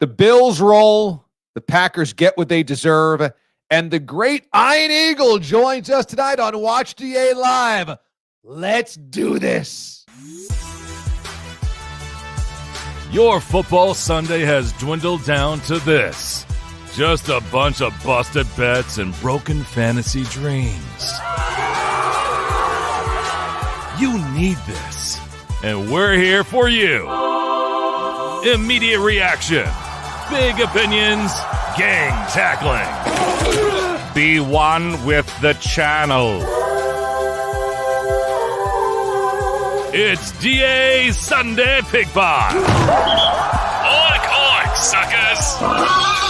The Bills roll. The Packers get what they deserve. And the great Iron Eagle joins us tonight on Watch DA Live. Let's do this. Your football Sunday has dwindled down to this. Just a bunch of busted bets and broken fantasy dreams. You need this. And we're here for you. Immediate reaction. Big opinions. Gang tackling. Be one with the channel. It's DA Sunday Pig Pie. Oink, oink, suckers.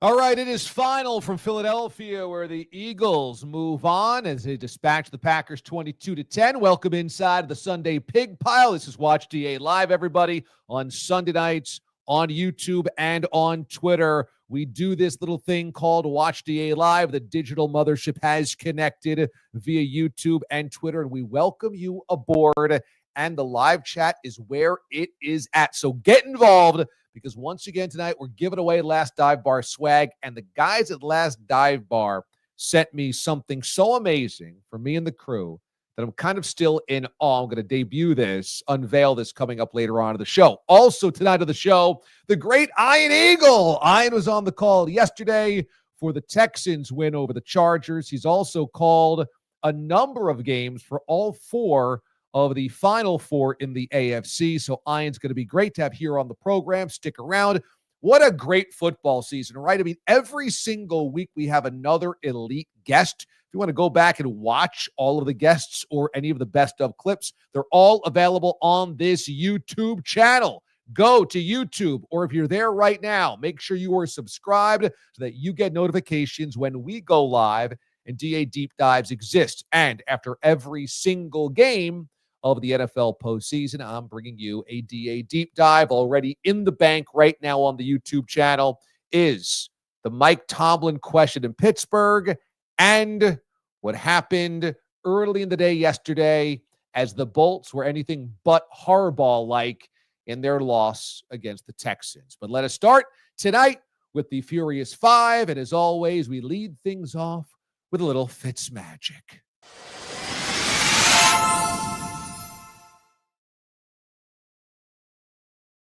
All right, it is final from Philadelphia where the Eagles move on as they dispatch the Packers 22-10. Welcome inside the Sunday Pig Pile. This is Watch DA Live, everybody, on Sunday nights on YouTube and on Twitter. We do this little thing called Watch DA Live. The digital mothership has connected via YouTube and Twitter, and we welcome you aboard. And the live chat is where it is at. So get involved, because once again tonight we're giving away Last Dive Bar swag, and the guys at Last Dive Bar sent me something so amazing for me and the crew that I'm kind of still in awe. I'm going to debut this, unveil this coming up later on in the show. Also tonight on the show, the great Iron Eagle. Iron was on the call yesterday for the Texans win over the Chargers. He's also called a number of games for all four of the final four in the AFC. So Iron's going to be great to have here on the program. Stick around. What a great football season, right? I mean, every single week we have another elite guest. If you want to go back and watch all of the guests or any of the best of clips, they're all available on this YouTube channel. Go to YouTube, or if you're there right now, make sure you are subscribed so that you get notifications when we go live and DA Deep Dives exist. And after every single game of the NFL postseason, I'm bringing you a DA Deep Dive. Already in the bank right now on the YouTube channel is the Mike Tomlin question in Pittsburgh and what happened early in the day yesterday as the Bolts were anything but Harbaugh-like in their loss against the Texans. But let us start tonight with the Furious Five, and as always, we lead things off with a little Fitz magic.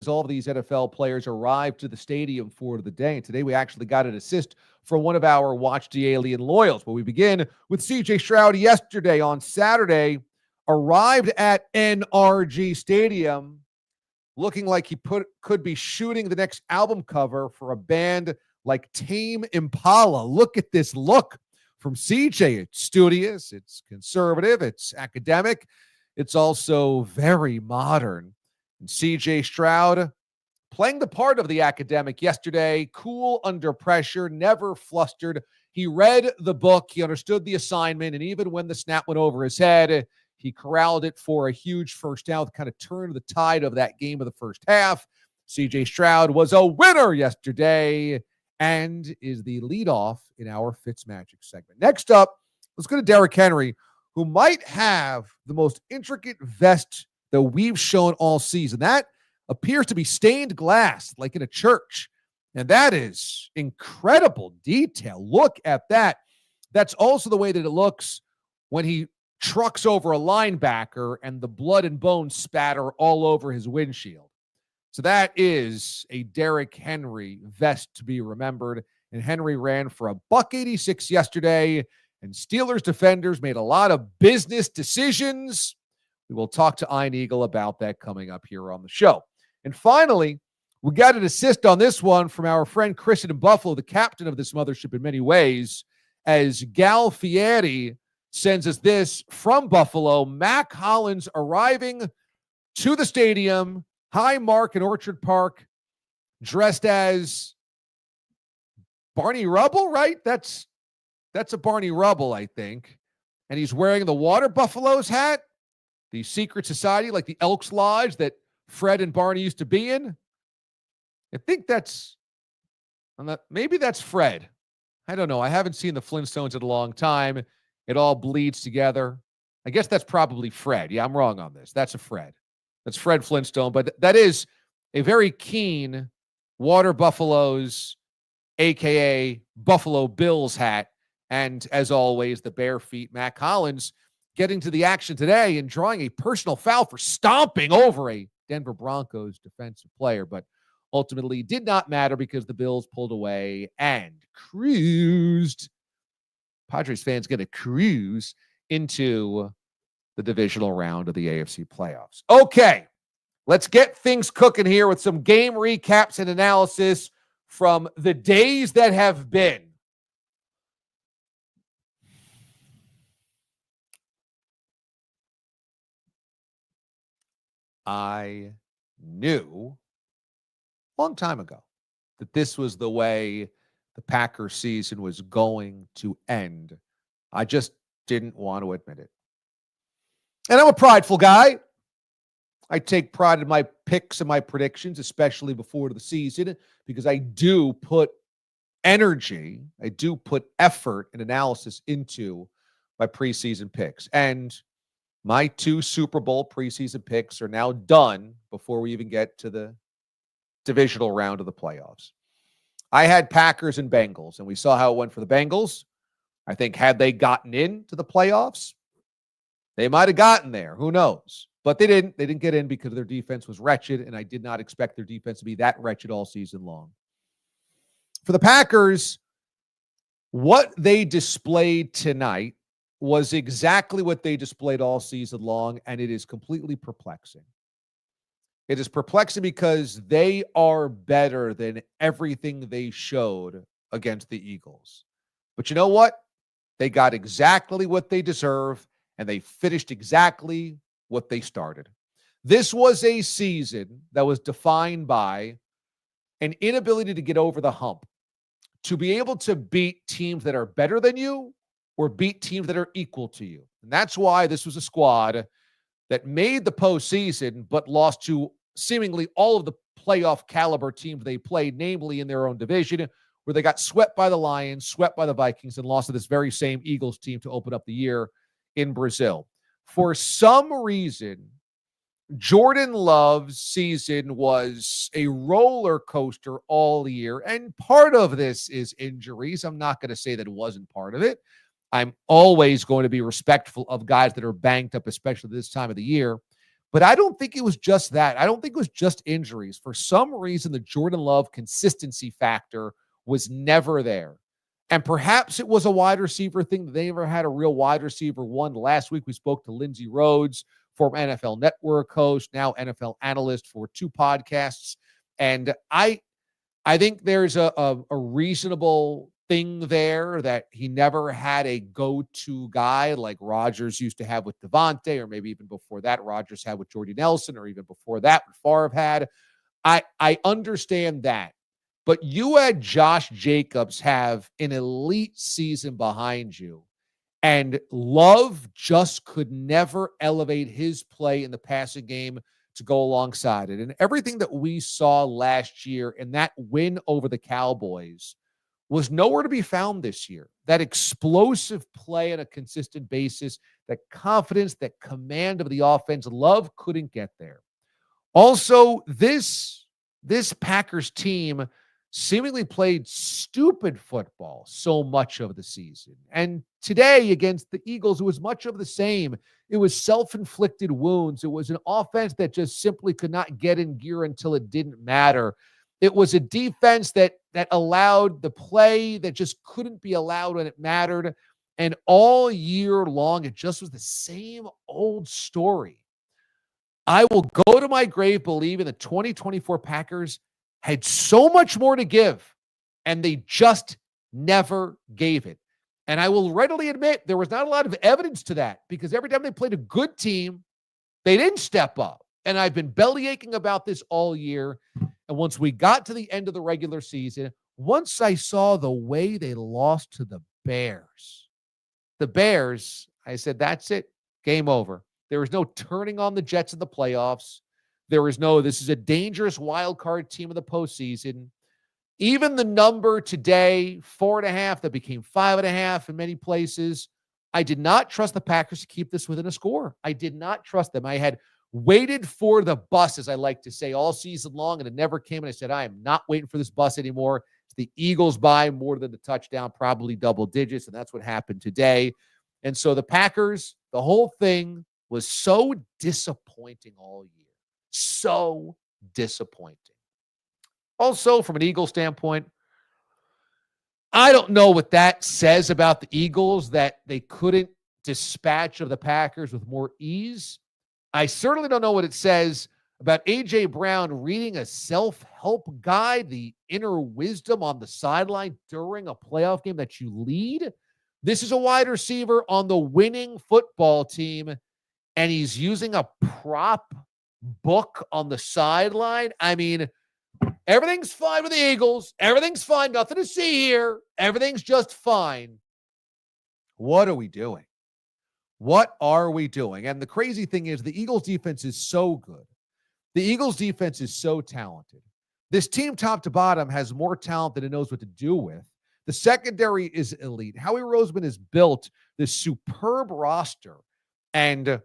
All of these NFL players arrived to the stadium for the day. And today we actually got an assist from one of our Watch the Alien loyals. But we begin with C.J. Stroud yesterday on Saturday, arrived at NRG Stadium looking like he could be shooting the next album cover for a band like Tame Impala. Look at this look from CJ. It's studious, it's conservative, it's academic, it's also very modern. And CJ Stroud playing the part of the academic yesterday, cool under pressure, never flustered. He read the book, he understood the assignment, and even when the snap went over his head, he corralled it for a huge first down to kind of turn the tide of that game of the first half. CJ Stroud was a winner yesterday and is the leadoff in our Fitzmagic segment. Next up, let's go to Derrick Henry, who might have the most intricate vest that we've shown all season. That appears to be stained glass, like in a church. And that is incredible detail. Look at that. That's also the way that it looks when he trucks over a linebacker and the blood and bone spatter all over his windshield. So that is a Derrick Henry vest to be remembered. And Henry ran for a $186 yesterday. And Steelers defenders made a lot of business decisions. We will talk to Iron Eagle about that coming up here on the show. And finally, we got an assist on this one from our friend Christian in Buffalo, the captain of this mothership in many ways, as Gal Fieri sends us this from Buffalo. Mac Hollins arriving to the stadium, Highmark in Orchard Park, dressed as Barney Rubble, right? That's a Barney Rubble, I think. And he's wearing the Water Buffaloes hat, the secret society like the Elks Lodge that Fred and Barney used to be in. I think maybe that's Fred. I don't know. I haven't seen the Flintstones in a long time. It all bleeds together. I guess that's probably Fred. Yeah, I'm wrong on this. That's a Fred. That's Fred Flintstone. But that is a very keen Water Buffaloes, a.k.a. Buffalo Bills hat. And as always, the bare feet, Matt Collins, getting to the action today and drawing a personal foul for stomping over a Denver Broncos defensive player. But ultimately did not matter because the Bills pulled away and cruised. Padres fans get a cruise into the divisional round of the AFC playoffs. Okay, let's get things cooking here with some game recaps and analysis from the days that have been. I knew a long time ago that this was the way the Packers season was going to end. I just didn't want to admit it. And I'm a prideful guy. I take pride in my picks and my predictions, especially before the season, because I do put energy, I do put effort and analysis into my preseason picks. And my 2 Super Bowl preseason picks are now done before we even get to the divisional round of the playoffs. I had Packers and Bengals, and we saw how it went for the Bengals. I think had they gotten into the playoffs, they might have gotten there. Who knows? But they didn't. They didn't get in because their defense was wretched, and I did not expect their defense to be that wretched all season long. For the Packers, what they displayed tonight was exactly what they displayed all season long, and it is completely perplexing. It is perplexing because they are better than everything they showed against the Eagles. But you know what? They got exactly what they deserve, and they finished exactly what they started. This was a season that was defined by an inability to get over the hump, to be able to beat teams that are better than you or beat teams that are equal to you. And that's why this was a squad that made the postseason but lost to seemingly all of the playoff caliber teams they played, namely in their own division, where they got swept by the Lions, swept by the Vikings, and lost to this very same Eagles team to open up the year in Brazil. For some reason, Jordan Love's season was a roller coaster all year, and part of this is injuries. I'm not going to say that it wasn't part of it. I'm always going to be respectful of guys that are banged up, especially this time of the year. But I don't think it was just that. I don't think it was just injuries. For some reason, the Jordan Love consistency factor was never there. And perhaps it was a wide receiver thing that they never had a real wide receiver one. Last week, we spoke to Lindsey Rhodes, former NFL Network host, now NFL analyst for 2 podcasts. And I think there's a reasonable thing there that he never had a go-to guy like Rodgers used to have with Devontae, or maybe even before that, Rodgers had with Jordy Nelson, or even before that, what Favre had. I understand that. But you had Josh Jacobs have an elite season behind you, and Love just could never elevate his play in the passing game to go alongside it. And everything that we saw last year in that win over the Cowboys was nowhere to be found this year. That explosive play on a consistent basis, that confidence, that command of the offense, Love couldn't get there. Also, this Packers team seemingly played stupid football so much of the season. And today against the Eagles, it was much of the same. It was self-inflicted wounds. It was an offense that just simply could not get in gear until it didn't matter. It was a defense that allowed the play that just couldn't be allowed when it mattered. And all year long, it just was the same old story. I will go to my grave believing the 2024 Packers had so much more to give, and they just never gave it. And I will readily admit there was not a lot of evidence to that, because every time they played a good team, they didn't step up. And I've been bellyaching about this all year. And once we got to the end of the regular season, once I saw the way they lost to the Bears, I said, that's it. Game over. There was no turning on the Jets in the playoffs. There was no, this is a dangerous wild card team in the postseason. Even the number today, 4.5, that became 5.5 in many places, I did not trust the Packers to keep this within a score. I did not trust them. I had waited for the bus, as I like to say, all season long, and it never came. And I said, I am not waiting for this bus anymore. It's the Eagles by more than the touchdown, probably double digits, and that's what happened today. And so the Packers, the whole thing was so disappointing all year. So disappointing. Also, from an Eagles standpoint, I don't know what that says about the Eagles, that they couldn't dispatch of the Packers with more ease. I certainly don't know what it says about A.J. Brown reading a self-help guide, the inner wisdom on the sideline during a playoff game that you lead. This is a wide receiver on the winning football team, and he's using a prop book on the sideline. I mean, everything's fine with the Eagles. Everything's fine. Nothing to see here. Everything's just fine. What are we doing? What are we doing? And the crazy thing is the Eagles defense is so good. The Eagles defense is so talented. This team, top to bottom, has more talent than it knows what to do with. The secondary is elite. Howie Roseman has built this superb roster. And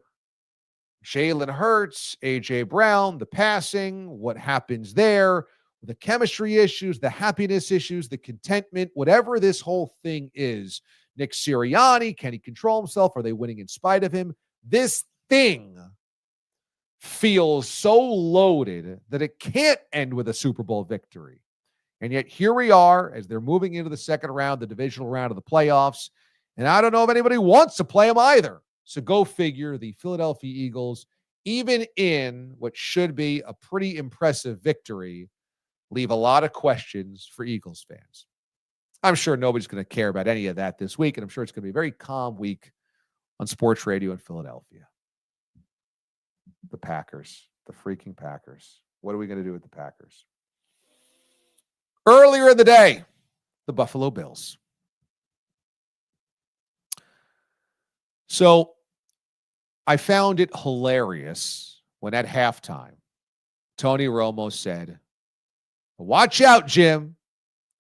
Jalen Hurts, A.J. Brown, the passing, what happens there, the chemistry issues, the happiness issues, the contentment, whatever this whole thing is. Nick Sirianni, can he control himself? Are they winning in spite of him? This thing feels so loaded that it can't end with a Super Bowl victory. And yet here we are as they're moving into the second round, the divisional round of the playoffs. And I don't know if anybody wants to play them either. So go figure, the Philadelphia Eagles, even in what should be a pretty impressive victory, leave a lot of questions for Eagles fans. I'm sure nobody's going to care about any of that this week, and I'm sure it's going to be a very calm week on sports radio in Philadelphia. The Packers, the freaking Packers. What are we going to do with the Packers? Earlier in the day, the Buffalo Bills. So I found it hilarious when at halftime, Tony Romo said, watch out, Jim.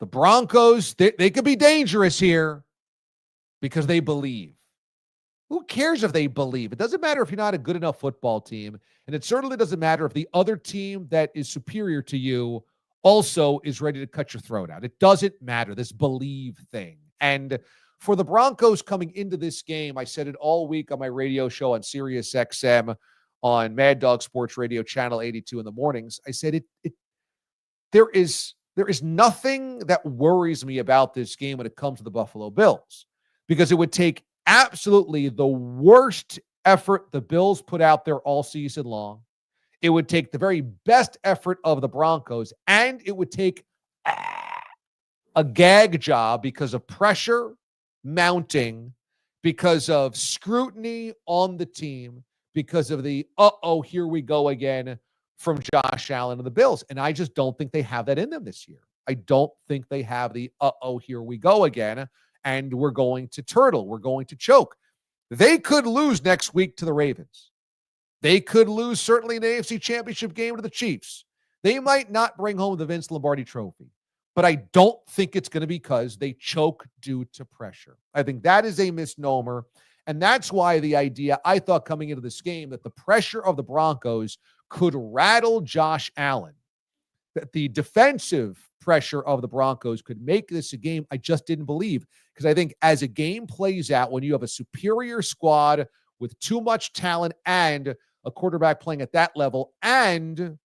The Broncos, they could be dangerous here because they believe. Who cares if they believe? It doesn't matter if you're not a good enough football team, and it certainly doesn't matter if the other team that is superior to you also is ready to cut your throat out. It doesn't matter, this believe thing. And for the Broncos coming into this game, I said it all week on my radio show on Sirius XM on Mad Dog Sports Radio, Channel 82 in the mornings. I said there is nothing that worries me about this game when it comes to the Buffalo Bills, because it would take absolutely the worst effort the Bills put out there all season long. It would take the very best effort of the Broncos, and it would take a gag job because of pressure mounting, because of scrutiny on the team, because of the here we go again from Josh Allen and the Bills. And I just don't think they have that in them this year. I don't think they have the here we go again, and we're going to turtle. We're going to choke. They could lose next week to the Ravens. They could lose certainly an AFC Championship game to the Chiefs. They might not bring home the Vince Lombardi trophy, but I don't think it's going to be because they choke due to pressure. I think that is a misnomer, and that's why the idea, I thought coming into this game, that the pressure of the Broncos could rattle Josh Allen, that the defensive pressure of the Broncos could make this a game I just didn't believe, because I think as a game plays out, when you have a superior squad with too much talent and a quarterback playing at that level, and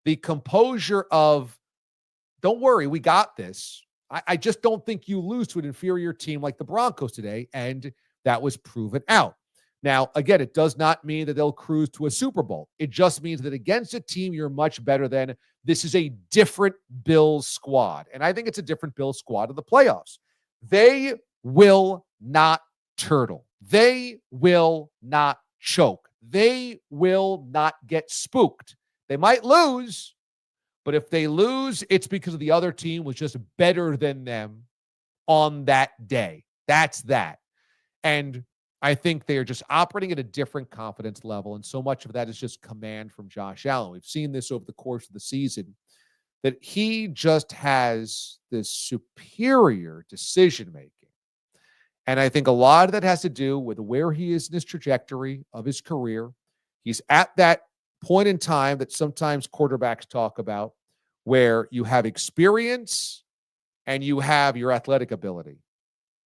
the composure of, don't worry, we got this. I just don't think you lose to an inferior team like the Broncos today, and that was proven out. Now, again, it does not mean that they'll cruise to a Super Bowl. It just means that against a team you're much better than, this is a different Bills squad. And I think it's a different Bills squad in the playoffs. They will not turtle. They will not choke. They will not get spooked. They might lose, but if they lose, it's because of the other team was just better than them on that day. That's that. And I think they are just operating at a different confidence level, and so much of that is just command from Josh Allen. We've seen this over the course of the season, that he just has this superior decision-making. And I think a lot of that has to do with where he is in his trajectory of his career. He's at that point in time that sometimes quarterbacks talk about where you have experience and you have your athletic ability.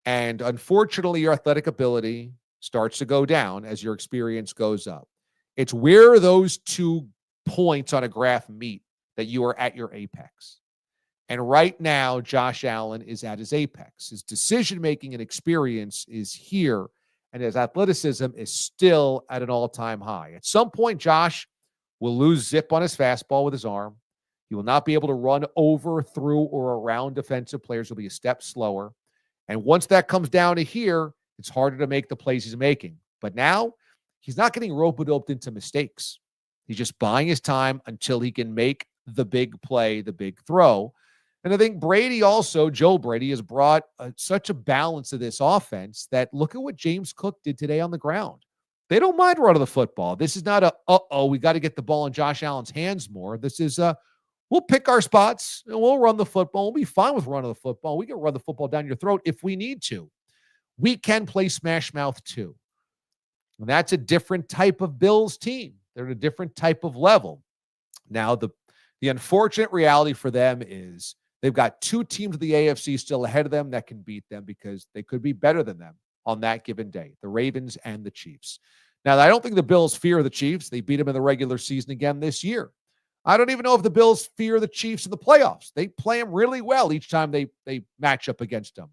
And unfortunately, your athletic ability starts to go down as your experience goes up. It's where those 2 points on a graph meet that you are at your apex. And right now, Josh Allen is at his apex. His decision-making and experience is here, and his athleticism is still at an all-time high. At some point, Josh will lose zip on his fastball with his arm. He will not be able to run over, through, or around defensive players. He'll be a step slower. And once that comes down to here, it's harder to make the plays he's making. But now, he's not getting rope-a-doped into mistakes. He's just buying his time until he can make the big play, the big throw. And I think Brady also, Joe Brady, has brought such a balance to this offense that look at what James Cook did today on the ground. They don't mind running the football. This is not we got to get the ball in Josh Allen's hands more. This is we'll pick our spots and we'll run the football. We'll be fine with running the football. We can run the football down your throat if we need to. We can play smash mouth too. And that's a different type of Bills team. They're at a different type of level. Now, the unfortunate reality for them is they've got 2 teams of the AFC still ahead of them that can beat them because they could be better than them on that given day, the Ravens and the Chiefs. Now, I don't think the Bills fear the Chiefs. They beat them in the regular season again this year. I don't even know if the Bills fear the Chiefs in the playoffs. They play them really well each time they match up against them.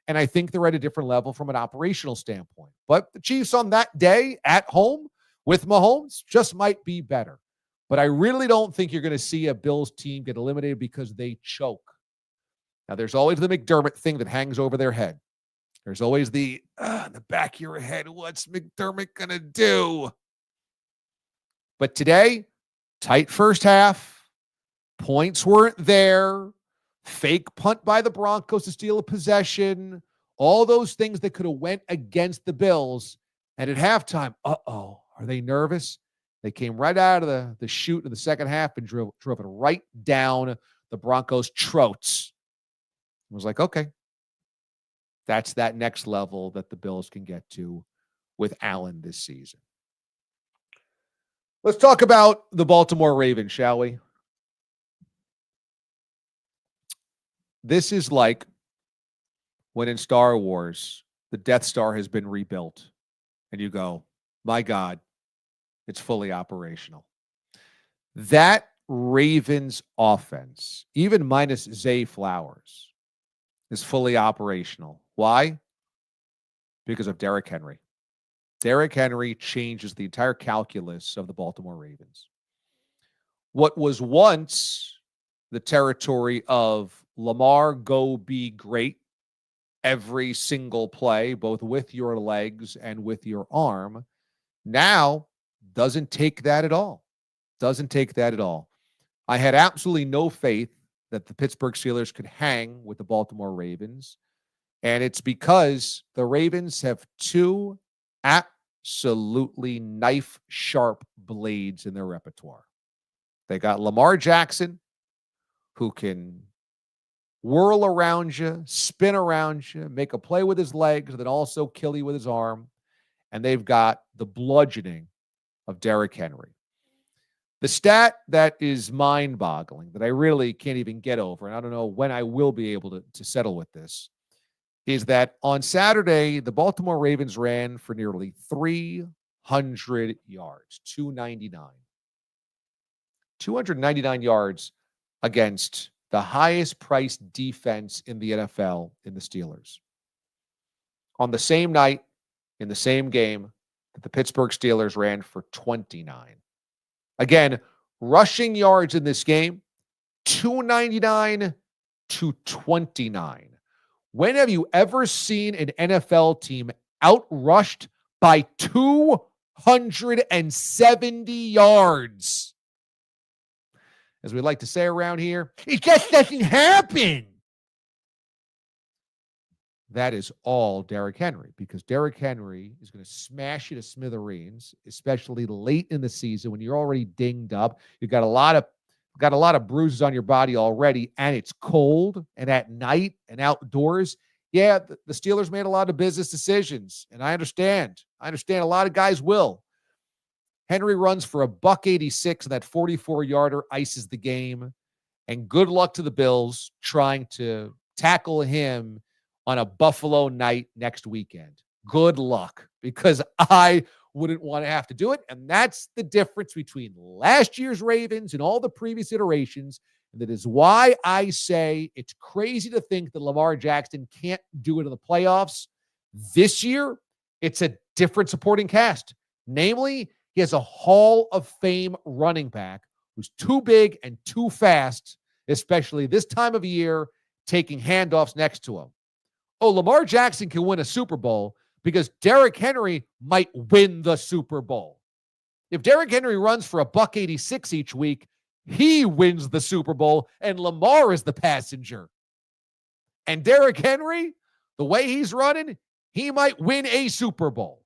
And I think they're at a different level from an operational standpoint. But the Chiefs on that day at home with Mahomes just might be better. But I really don't think you're going to see a Bills team get eliminated because they choke. Now, there's always the McDermott thing that hangs over their head. There's always in the back of your head, what's McDermott going to do? But today, tight first half, points weren't there, fake punt by the Broncos to steal a possession, all those things that could have went against the Bills. And at halftime, are they nervous? They came right out of the chute in the second half and drove it right down the Broncos' throats. I was like, okay, that's that next level that the Bills can get to with Allen this season. Let's talk about the Baltimore Ravens, shall we? This is like when in Star Wars, the Death Star has been rebuilt, and you go, my God, it's fully operational. That Ravens offense, even minus Zay Flowers, is fully operational. Why? Because of Derrick Henry. Derrick Henry changes the entire calculus of the Baltimore Ravens. What was once the territory of Lamar, go be great every single play, both with your legs and with your arm, now doesn't take that at all. Doesn't take that at all. I had absolutely no faith that the Pittsburgh Steelers could hang with the Baltimore Ravens. And it's because the Ravens have 2 absolutely knife-sharp blades in their repertoire. They got Lamar Jackson, who can whirl around you, spin around you, make a play with his legs, and then also kill you with his arm. And they've got the bludgeoning of Derrick Henry. The stat that is mind-boggling, that I really can't even get over, and I don't know when I will be able to settle with this, is that on Saturday, the Baltimore Ravens ran for nearly 300 yards, 299. 299 yards against the highest priced defense in the NFL in the Steelers. On the same night, in the same game, that the Pittsburgh Steelers ran for 29. Again, rushing yards in this game, 299 to 29. When have you ever seen an NFL team outrushed by 270 yards? As we like to say around here, it just doesn't happen. That is all Derrick Henry, because Derrick Henry is going to smash you to smithereens, especially late in the season when you're already dinged up. You've got a lot of bruises on your body already, and it's cold, and at night and outdoors, Yeah, the Steelers made a lot of business decisions, and I understand. I understand a lot of guys will. Henry runs for a $186, and that 44-yarder ices the game. And good luck to the Bills trying to tackle him on a Buffalo night next weekend. Good luck, because I wouldn't want to have to do it. And that's the difference between last year's Ravens and all the previous iterations. And that is why I say it's crazy to think that Lamar Jackson can't do it in the playoffs. This year, it's a different supporting cast. Namely, he has a Hall of Fame running back who's too big and too fast, especially this time of year, taking handoffs next to him. Oh, Lamar Jackson can win a Super Bowl because Derrick Henry might win the Super Bowl. If Derrick Henry runs for a $186 each week, he wins the Super Bowl, and Lamar is the passenger. And Derrick Henry, the way he's running, he might win a Super Bowl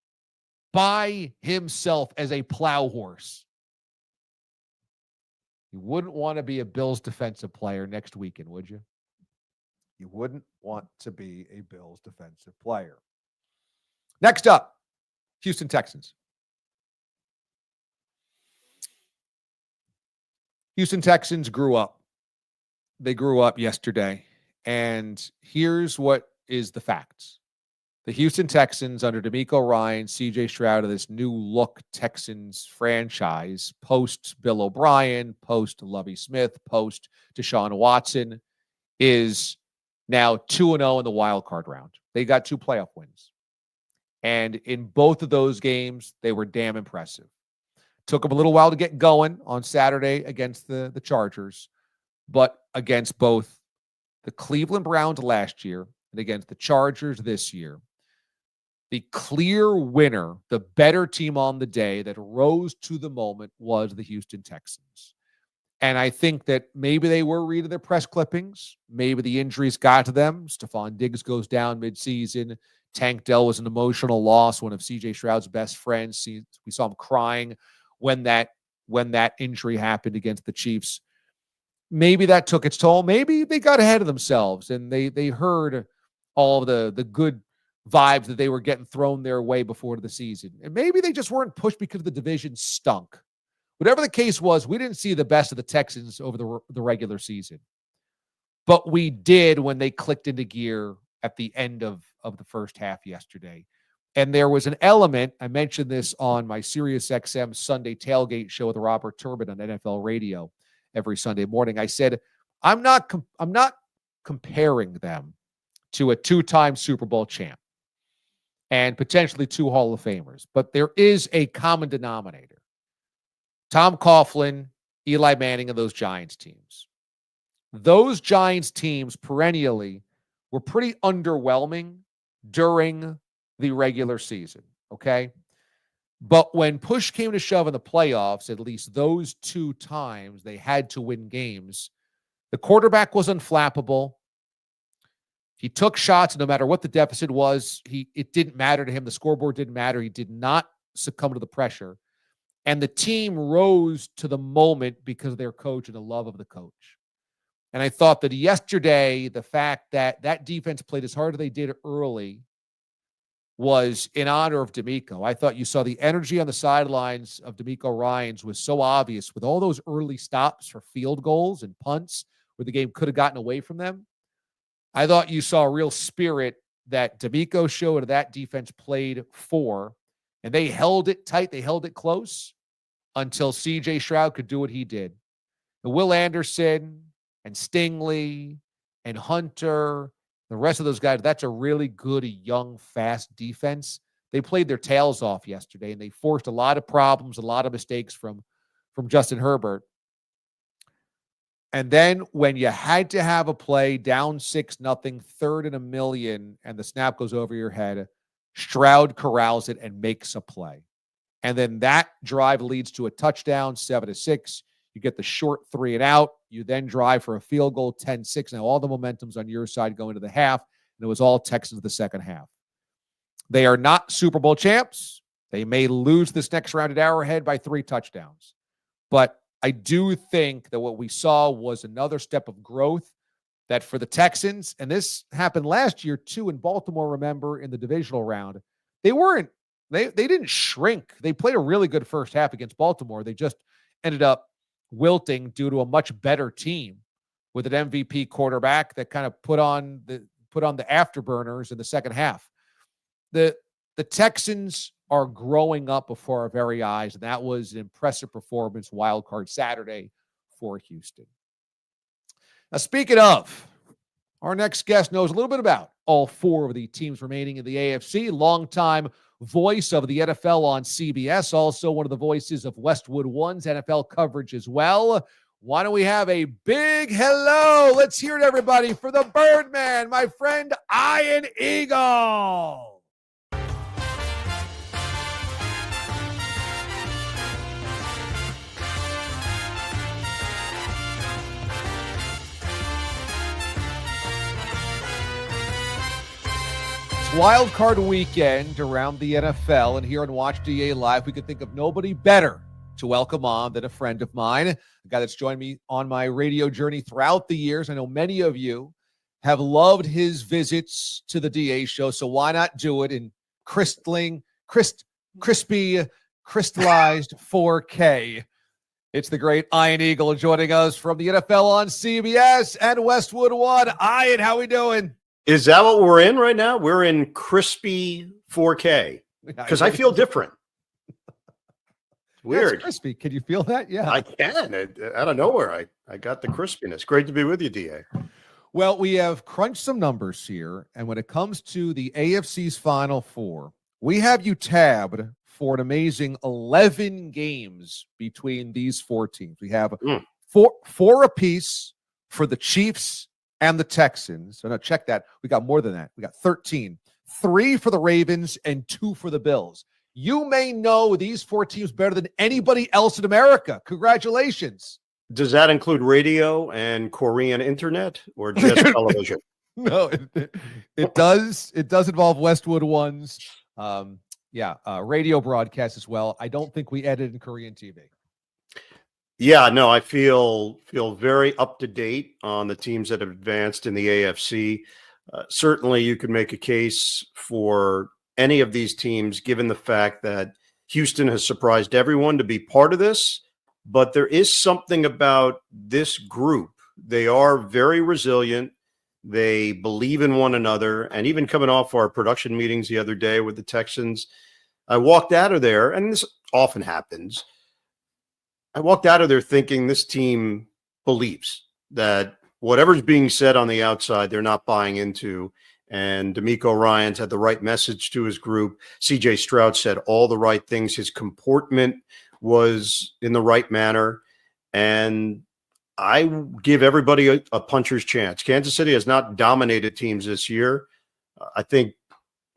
by himself as a plow horse. You wouldn't want to be a Bills defensive player next weekend, would you? You wouldn't want to be a Bills defensive player. Next up, Houston Texans. Houston Texans grew up. They grew up yesterday. And here's what is the facts. The Houston Texans under DeMeco Ryan, CJ Stroud of this new look Texans franchise, post Bill O'Brien, post Lovie Smith, post Deshaun Watson, is now 2-0 in the wild card round. They got 2 playoff wins. And in both of those games, they were damn impressive. Took them a little while to get going on Saturday against the Chargers, but against both the Cleveland Browns last year and against the Chargers this year, the clear winner, the better team on the day that rose to the moment was the Houston Texans. And I think that maybe they were reading their press clippings. Maybe the injuries got to them. Stephon Diggs goes down midseason. Tank Dell was an emotional loss, one of C.J. Stroud's best friends. We saw him crying when that injury happened against the Chiefs. Maybe that took its toll. Maybe they got ahead of themselves and they heard all of the good vibes that they were getting thrown their way before the season. And maybe they just weren't pushed because the division stunk. Whatever the case was, we didn't see the best of the Texans over the regular season. But we did when they clicked into gear at the end of the first half yesterday. And there was an element, I mentioned this on my SiriusXM Sunday tailgate show with Robert Turbin on NFL radio every Sunday morning. I said, I'm not comparing them to a 2-time Super Bowl champ and potentially 2 Hall of Famers, but there is a common denominator. Tom Coughlin, Eli Manning, and those Giants teams. Those Giants teams perennially were pretty underwhelming during the regular season, okay? But when push came to shove in the playoffs, at least those 2 times they had to win games, the quarterback was unflappable. He took shots no matter what the deficit was. It didn't matter to him. The scoreboard didn't matter. He did not succumb to the pressure. And the team rose to the moment because of their coach and the love of the coach. And I thought that yesterday, the fact that that defense played as hard as they did early was in honor of DeMeco. I thought you saw the energy on the sidelines of DeMeco Ryans was so obvious with all those early stops for field goals and punts where the game could have gotten away from them. I thought you saw a real spirit that DeMeco showed that defense played for, and they held it tight. They held it close until C.J. Stroud could do what he did. And Will Anderson and Stingley and Hunter, the rest of those guys, that's a really good, young, fast defense. They played their tails off yesterday, and they forced a lot of problems, a lot of mistakes from Justin Herbert. And then when you had to have a play down 6-0, 3rd and 1,000,000, and the snap goes over your head, Stroud corrals it and makes a play. And then that drive leads to a touchdown, 7-6. You get the short 3 and out. You then drive for a field goal, 10-6. Now all the momentum's on your side going to the half, and it was all Texans the second half. They are not Super Bowl champs. They may lose this next round at Arrowhead by 3 touchdowns. But I do think that what we saw was another step of growth that for the Texans, and this happened last year too in Baltimore, remember, in the divisional round, they didn't shrink. They played a really good first half against Baltimore. They just ended up wilting due to a much better team with an MVP quarterback that kind of put on the afterburners in the second half. The Texans are growing up before our very eyes, and that was an impressive performance wild card Saturday for Houston. Now, speaking of, our next guest knows a little bit about all four of the teams remaining in the AFC. Longtime voice of the NFL on CBS, also one of the voices of Westwood One's NFL coverage as well. Why don't we have a big hello? Let's hear it, everybody, for the Birdman, my friend Ian Eagle. Wild card weekend around the NFL, and here on Watch DA Live, we could think of nobody better to welcome on than a friend of mine, a guy that's joined me on my radio journey throughout the years. I know many of you have loved his visits to the DA show, so why not do it in crispy, crystallized 4K. It's the great Ian Eagle joining us from the NFL on CBS and Westwood One. Ian, how we doing? Is that what we're in right now? We're in crispy 4K because I feel different. Weird. That's crispy. Can you feel that? Yeah. I can. Out of nowhere, I got the crispiness. Great to be with you, DA. Well, we have crunched some numbers here, and when it comes to the AFC's Final Four, we have you tabbed for an amazing 11 games between these four teams. We have four apiece for the Chiefs and the Texans. So now check that. We got more than that. We got 13. 3 for the Ravens and 2 for the Bills. You may know these four teams better than anybody else in America. Congratulations. Does that include radio and Korean internet or just television? No, it does. It does involve Westwood One's radio broadcast as well. I don't think we edit in Korean TV. Yeah, no, I feel very up to date on the teams that have advanced in the AFC. Certainly, you could make a case for any of these teams, given the fact that Houston has surprised everyone to be part of this. But there is something about this group. They are very resilient. They believe in one another. And even coming off our production meetings the other day with the Texans, I walked out of there, and this often happens. I walked out of there thinking this team believes that whatever's being said on the outside, they're not buying into. And D'Amico Ryans had the right message to his group. CJ Stroud said all the right things. His comportment was in the right manner. And I give everybody a puncher's chance. Kansas City has not dominated teams this year. I think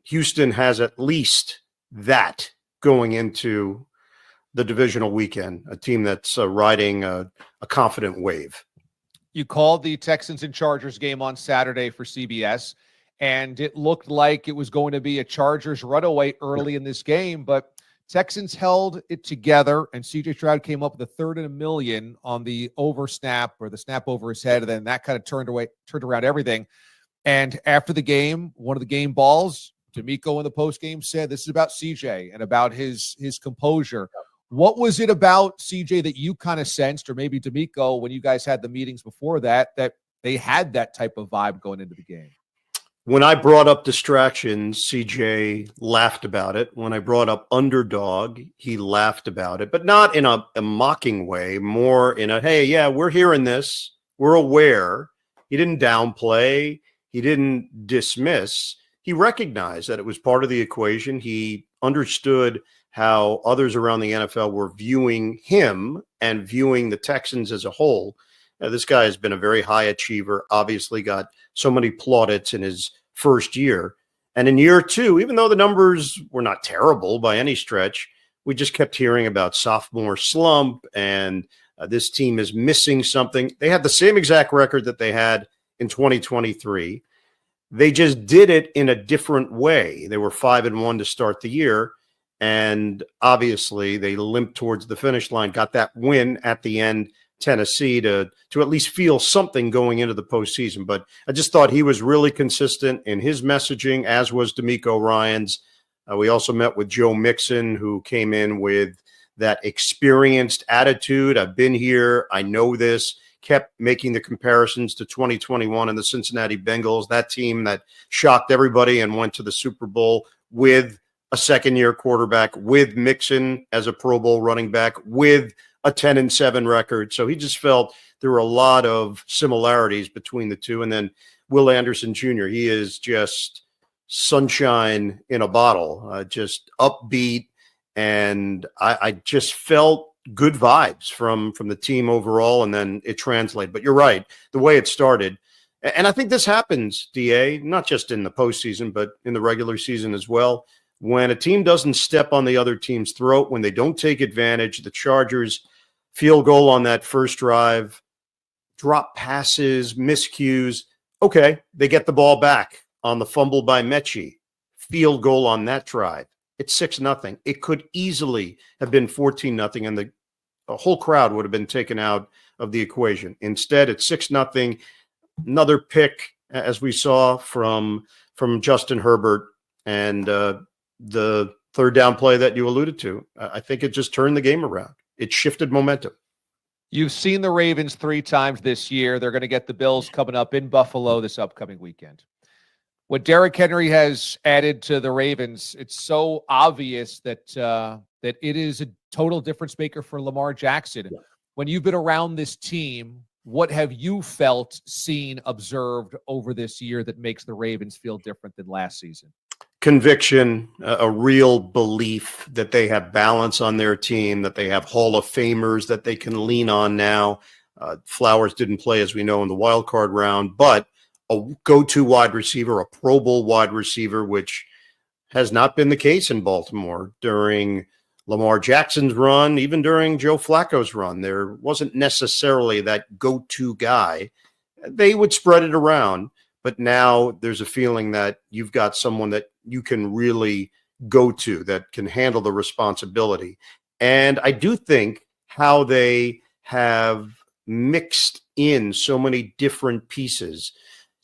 Houston has at least that going into the divisional weekend, a team that's riding a confident wave. You called the Texans and Chargers game on Saturday for CBS, and it looked like it was going to be a Chargers runaway early in this game, but Texans held it together, and CJ Stroud came up with a 3rd and 1,000,000 on the over snap or the snap over his head, and then that kind of turned around everything. And after the game, one of the game balls, D'Amico in the postgame said, this is about CJ and about his composure. What was it about CJ that you kind of sensed, or maybe D'Amico, when you guys had the meetings before that they had that type of vibe going into the game? When I brought up distractions, CJ laughed about it. When I brought up underdog, he laughed about it, but not in a mocking way, more in a, hey, yeah, we're hearing this. We're aware. He didn't downplay. He didn't dismiss. He recognized that it was part of the equation. He understood how others around the NFL were viewing him and viewing the Texans as a whole. This guy has been a very high achiever, obviously got so many plaudits in his first year. And in year 2, even though the numbers were not terrible by any stretch, we just kept hearing about sophomore slump and this team is missing something. They had the same exact record that they had in 2023. They just did it in a different way. They were 5-1 to start the year. And obviously they limped towards the finish line, got that win at the end Tennessee to at least feel something going into the postseason. But I just thought he was really consistent in his messaging, as was D'Amico Ryans. We also met with Joe Mixon, who came in with that experienced attitude. I've been here. I know this. Kept making the comparisons to 2021 and the Cincinnati Bengals, that team that shocked everybody and went to the Super Bowl with a second-year quarterback, with Mixon as a Pro Bowl running back, with a 10-7 record. So he just felt there were a lot of similarities between the two. And then Will Anderson Jr., he is just sunshine in a bottle, just upbeat. And I just felt good vibes from the team overall, and then it translated. But you're right, the way it started. And I think this happens, DA, not just in the postseason, but in the regular season as well. When a team doesn't step on the other team's throat, when they don't take advantage, the Chargers field goal on that first drive, drop passes, miscues. Okay, they get the ball back on the fumble by Mechie. Field goal on that drive. It's 6-0. It could easily have been 14-0, and the whole crowd would have been taken out of the equation. Instead, it's 6-0. Another pick, as we saw from Justin Herbert, and the third down play that you alluded to. I think it just turned the game around. It shifted momentum. You've seen the Ravens 3 times this year. They're going to get the Bills coming up in Buffalo this upcoming weekend. What Derrick Henry has added to the Ravens, it's so obvious that that it is a total difference maker for Lamar Jackson. Yeah. When you've been around this team, what have you felt, seen, observed over this year that makes the Ravens feel different than last season? Conviction, a real belief that they have balance on their team, that they have Hall of Famers that they can lean on now. Flowers didn't play, as we know, in the wild card round, but a go-to wide receiver, a Pro Bowl wide receiver, which has not been the case in Baltimore during Lamar Jackson's run, even during Joe Flacco's run. There wasn't necessarily that go-to guy. They would spread it around, but now there's a feeling that you've got someone that you can really go to, that can handle the responsibility. And I do think how they have mixed in so many different pieces.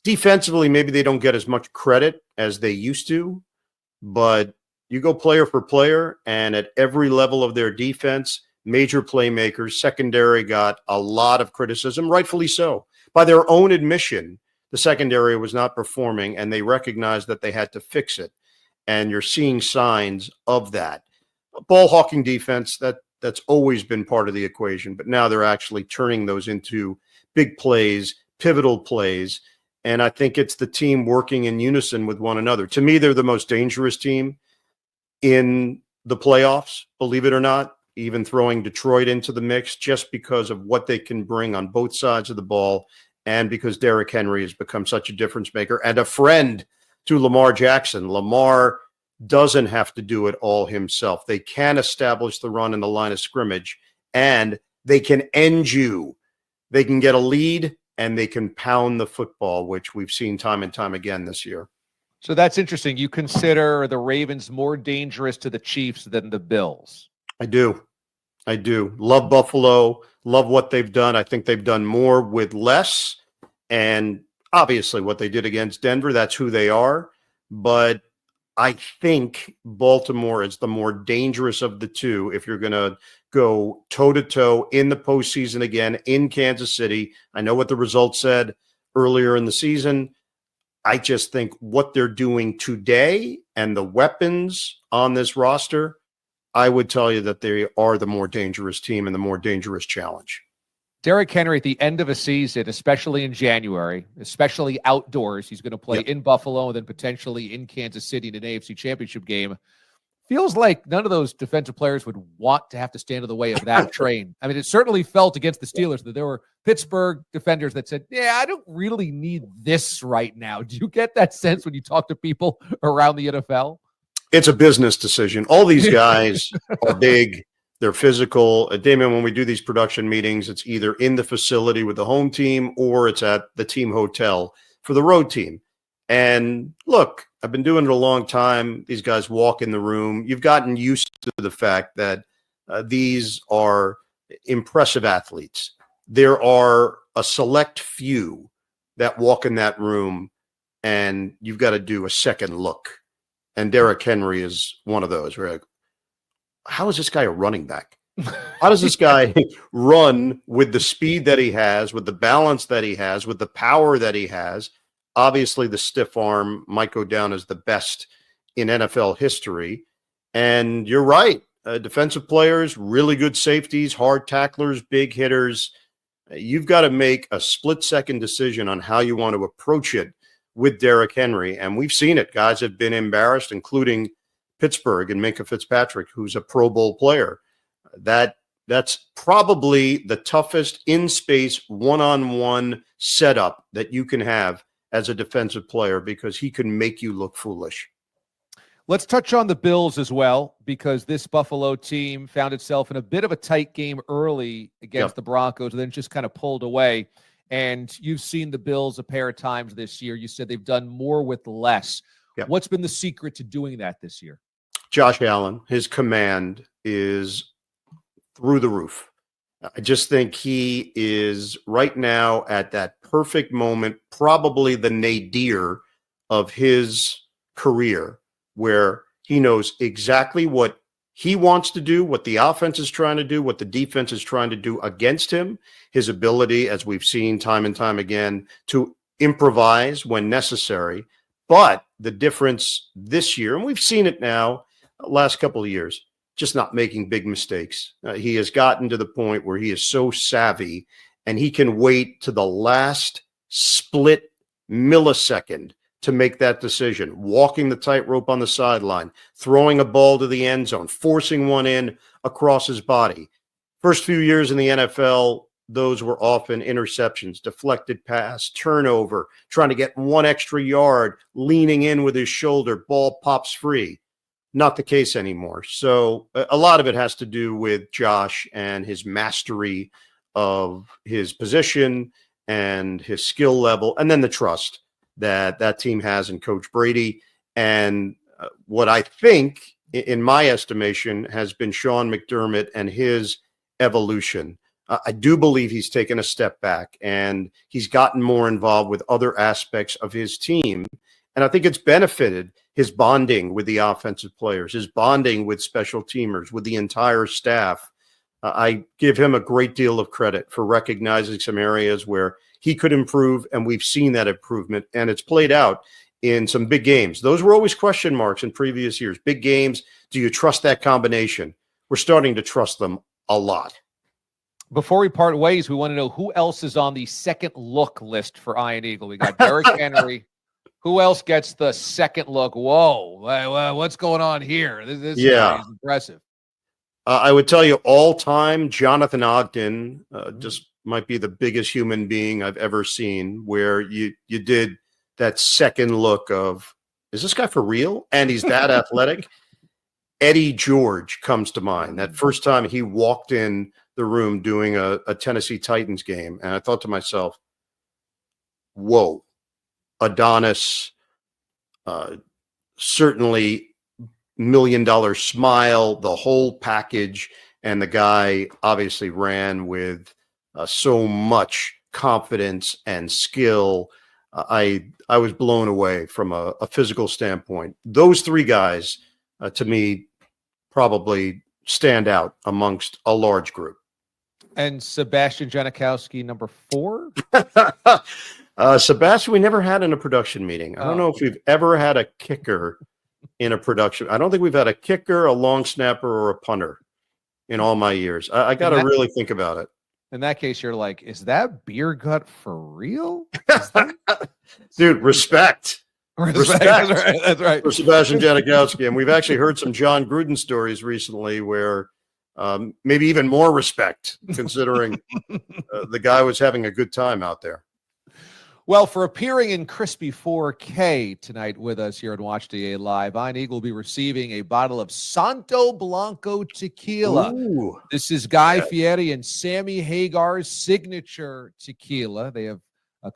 Defensively, maybe they don't get as much credit as they used to, but you go player for player, and at every level of their defense, major playmakers, secondary got a lot of criticism, rightfully so. By their own admission, the secondary was not performing, and they recognized that they had to fix it. And you're seeing signs of that. Ball hawking defense, that's always been part of the equation, but now they're actually turning those into big plays, pivotal plays. And I think it's the team working in unison with one another. To me, they're the most dangerous team in the playoffs, believe it or not, even throwing Detroit into the mix just because of what they can bring on both sides of the ball, and because Derrick Henry has become such a difference maker and a friend to Lamar Jackson. Lamar doesn't have to do it all himself. They can establish the run in the line of scrimmage, and they can end you. They can get a lead, and they can pound the football, which we've seen time and time again this year. So that's interesting. You consider the Ravens more dangerous to the Chiefs than the Bills? I do. Love Buffalo. Love what they've done. I think they've done more with less. And obviously what they did against Denver, that's who they are. But I think Baltimore is the more dangerous of the two if you're going to go toe-to-toe in the postseason again in Kansas City. I know what the results said earlier in the season. I just think what they're doing today and the weapons on this roster, I would tell you that they are the more dangerous team and the more dangerous challenge. Derrick Henry at the end of a season, especially in January, especially outdoors, he's going to play in Buffalo and then potentially in Kansas City in an AFC Championship game. Feels like none of those defensive players would want to have to stand in the way of that train. I mean, it certainly felt against the Steelers that there were Pittsburgh defenders that said, yeah, I don't really need this right now. Do you get that sense when you talk to people around the NFL? It's a business decision. All these guys are big. They're physical. Damon, when we do these production meetings, it's either in the facility with the home team or it's at the team hotel for the road team. And look, I've been doing it a long time. These guys walk in the room. You've gotten used to the fact that these are impressive athletes. there are a select few that walk in that room and you've got to do a second look. And Derrick Henry is one of those. We're like, how is this guy a running back? How does this guy run with the speed that he has, with the balance that he has, with the power that he has? Obviously, the stiff arm might go down as the best in NFL history. And you're right. Defensive players, really good safeties, hard tacklers, big hitters. You've got to make a split-second decision on how you want to approach it with Derrick Henry. And we've seen it. Guys have been embarrassed, including Pittsburgh and Minkah Fitzpatrick, who's a Pro Bowl player. That's probably the toughest in-space one-on-one setup that you can have as a defensive player because he can make you look foolish. Let's touch on the Bills as well, because this Buffalo team found itself in a bit of a tight game early against the Broncos and then just kind of pulled away. And you've seen the Bills a pair of times this year. You said they've done more with less. Yep. What's been the secret to doing that this year? Josh Allen, his command is through the roof. I just think he is right now at that perfect moment, probably the nadir of his career, where he knows exactly what he wants to do, what the offense is trying to do, what the defense is trying to do against him, his ability, as we've seen time and time again, to improvise when necessary. But the difference this year, and we've seen it now, last couple of years, just not making big mistakes. He has gotten to the point where he is so savvy and he can wait to the last split millisecond to make that decision, walking the tightrope on the sideline, throwing a ball to the end zone, forcing one in across his body. First few years in the NFL, those were often interceptions, deflected pass, turnover, trying to get one extra yard, leaning in with his shoulder, ball pops free. Not the case anymore. So a lot of it has to do with Josh and his mastery of his position and his skill level, and then the trust that team has in Coach Brady. And what I think, in my estimation, has been Sean McDermott and his evolution. I do believe he's taken a step back and he's gotten more involved with other aspects of his team. And I think it's benefited his bonding with the offensive players, his bonding with special teamers, with the entire staff. I give him a great deal of credit for recognizing some areas where he could improve, and we've seen that improvement, and it's played out in some big games. Those were always question marks in previous years. Big games, do you trust that combination? We're starting to trust them a lot. Before we part ways, we want to know who else is on the second look list for Iron Eagle. We got Derrick Henry. Who else gets the second look? Whoa, what's going on here? This guy is impressive. I would tell you all time, Jonathan Ogden just might be the biggest human being I've ever seen, where you did that second look of, is this guy for real? And he's that athletic. Eddie George comes to mind. That first time he walked in the room doing a Tennessee Titans game. And I thought to myself, whoa, Adonis, certainly $1 million smile, the whole package. And the guy obviously ran with so much confidence and skill. I was blown away from a physical standpoint. Those three guys, to me, probably stand out amongst a large group. And Sebastian Janikowski, number 4? Sebastian, we never had in a production meeting. I don't know if we've ever had a kicker in a production. I don't think we've had a kicker, a long snapper, or a punter in all my years. I got to really think about it. In that case, you're like, is that beer gut for real? Dude, respect. Respect. That's right. For Sebastian Janikowski. And we've actually heard some John Gruden stories recently where maybe even more respect, considering the guy was having a good time out there. Well, for appearing in Crispy 4K tonight with us here on Watch DA Live, Iron Eagle will be receiving a bottle of Santo Blanco tequila. Ooh. This is Guy Fieri and Sammy Hagar's signature tequila. They have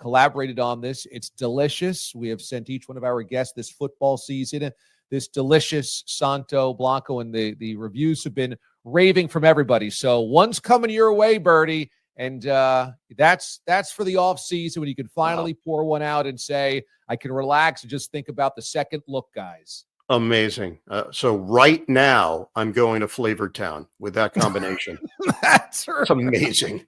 collaborated on this. It's delicious. We have sent each one of our guests this football season this delicious Santo Blanco, and the reviews have been raving from everybody. So one's coming your way, Birdie, And that's for the off season when you can finally pour one out and say, I can relax and just think about the second look, guys. Amazing. So right now, I'm going to Flavortown with that combination. That's right. It's amazing.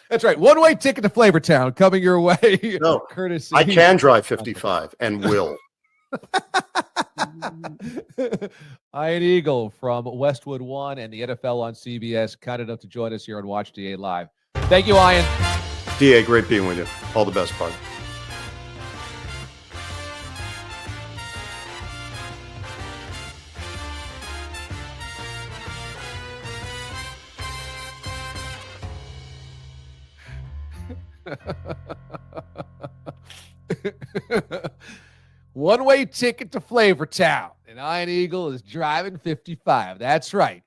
That's right. One-way ticket to Flavortown coming your way. No, courtesy. I can drive 55 and will. Ian Eagle from Westwood One and the NFL on CBS, kind enough to join us here on Watch DA Live. Thank you, Ian. DA, great being with you. All the best, bud. One-way ticket to Flavortown, and Ian Eagle is driving 55. That's right.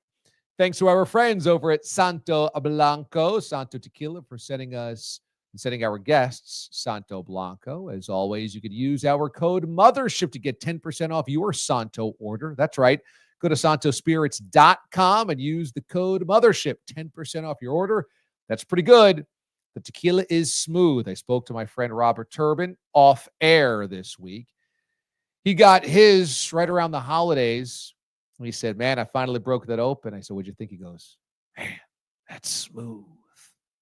Thanks to our friends over at Santo Blanco, Santo Tequila, for sending our guests Santo Blanco. As always, you could use our code MOTHERSHIP to get 10% off your Santo order. That's right. Go to santospirits.com and use the code MOTHERSHIP, 10% off your order. That's pretty good. The tequila is smooth. I spoke to my friend Robert Turbin off air this week. He got his right around the holidays. He said, man, I finally broke that open. I said, what'd you think? He goes, man, that's smooth.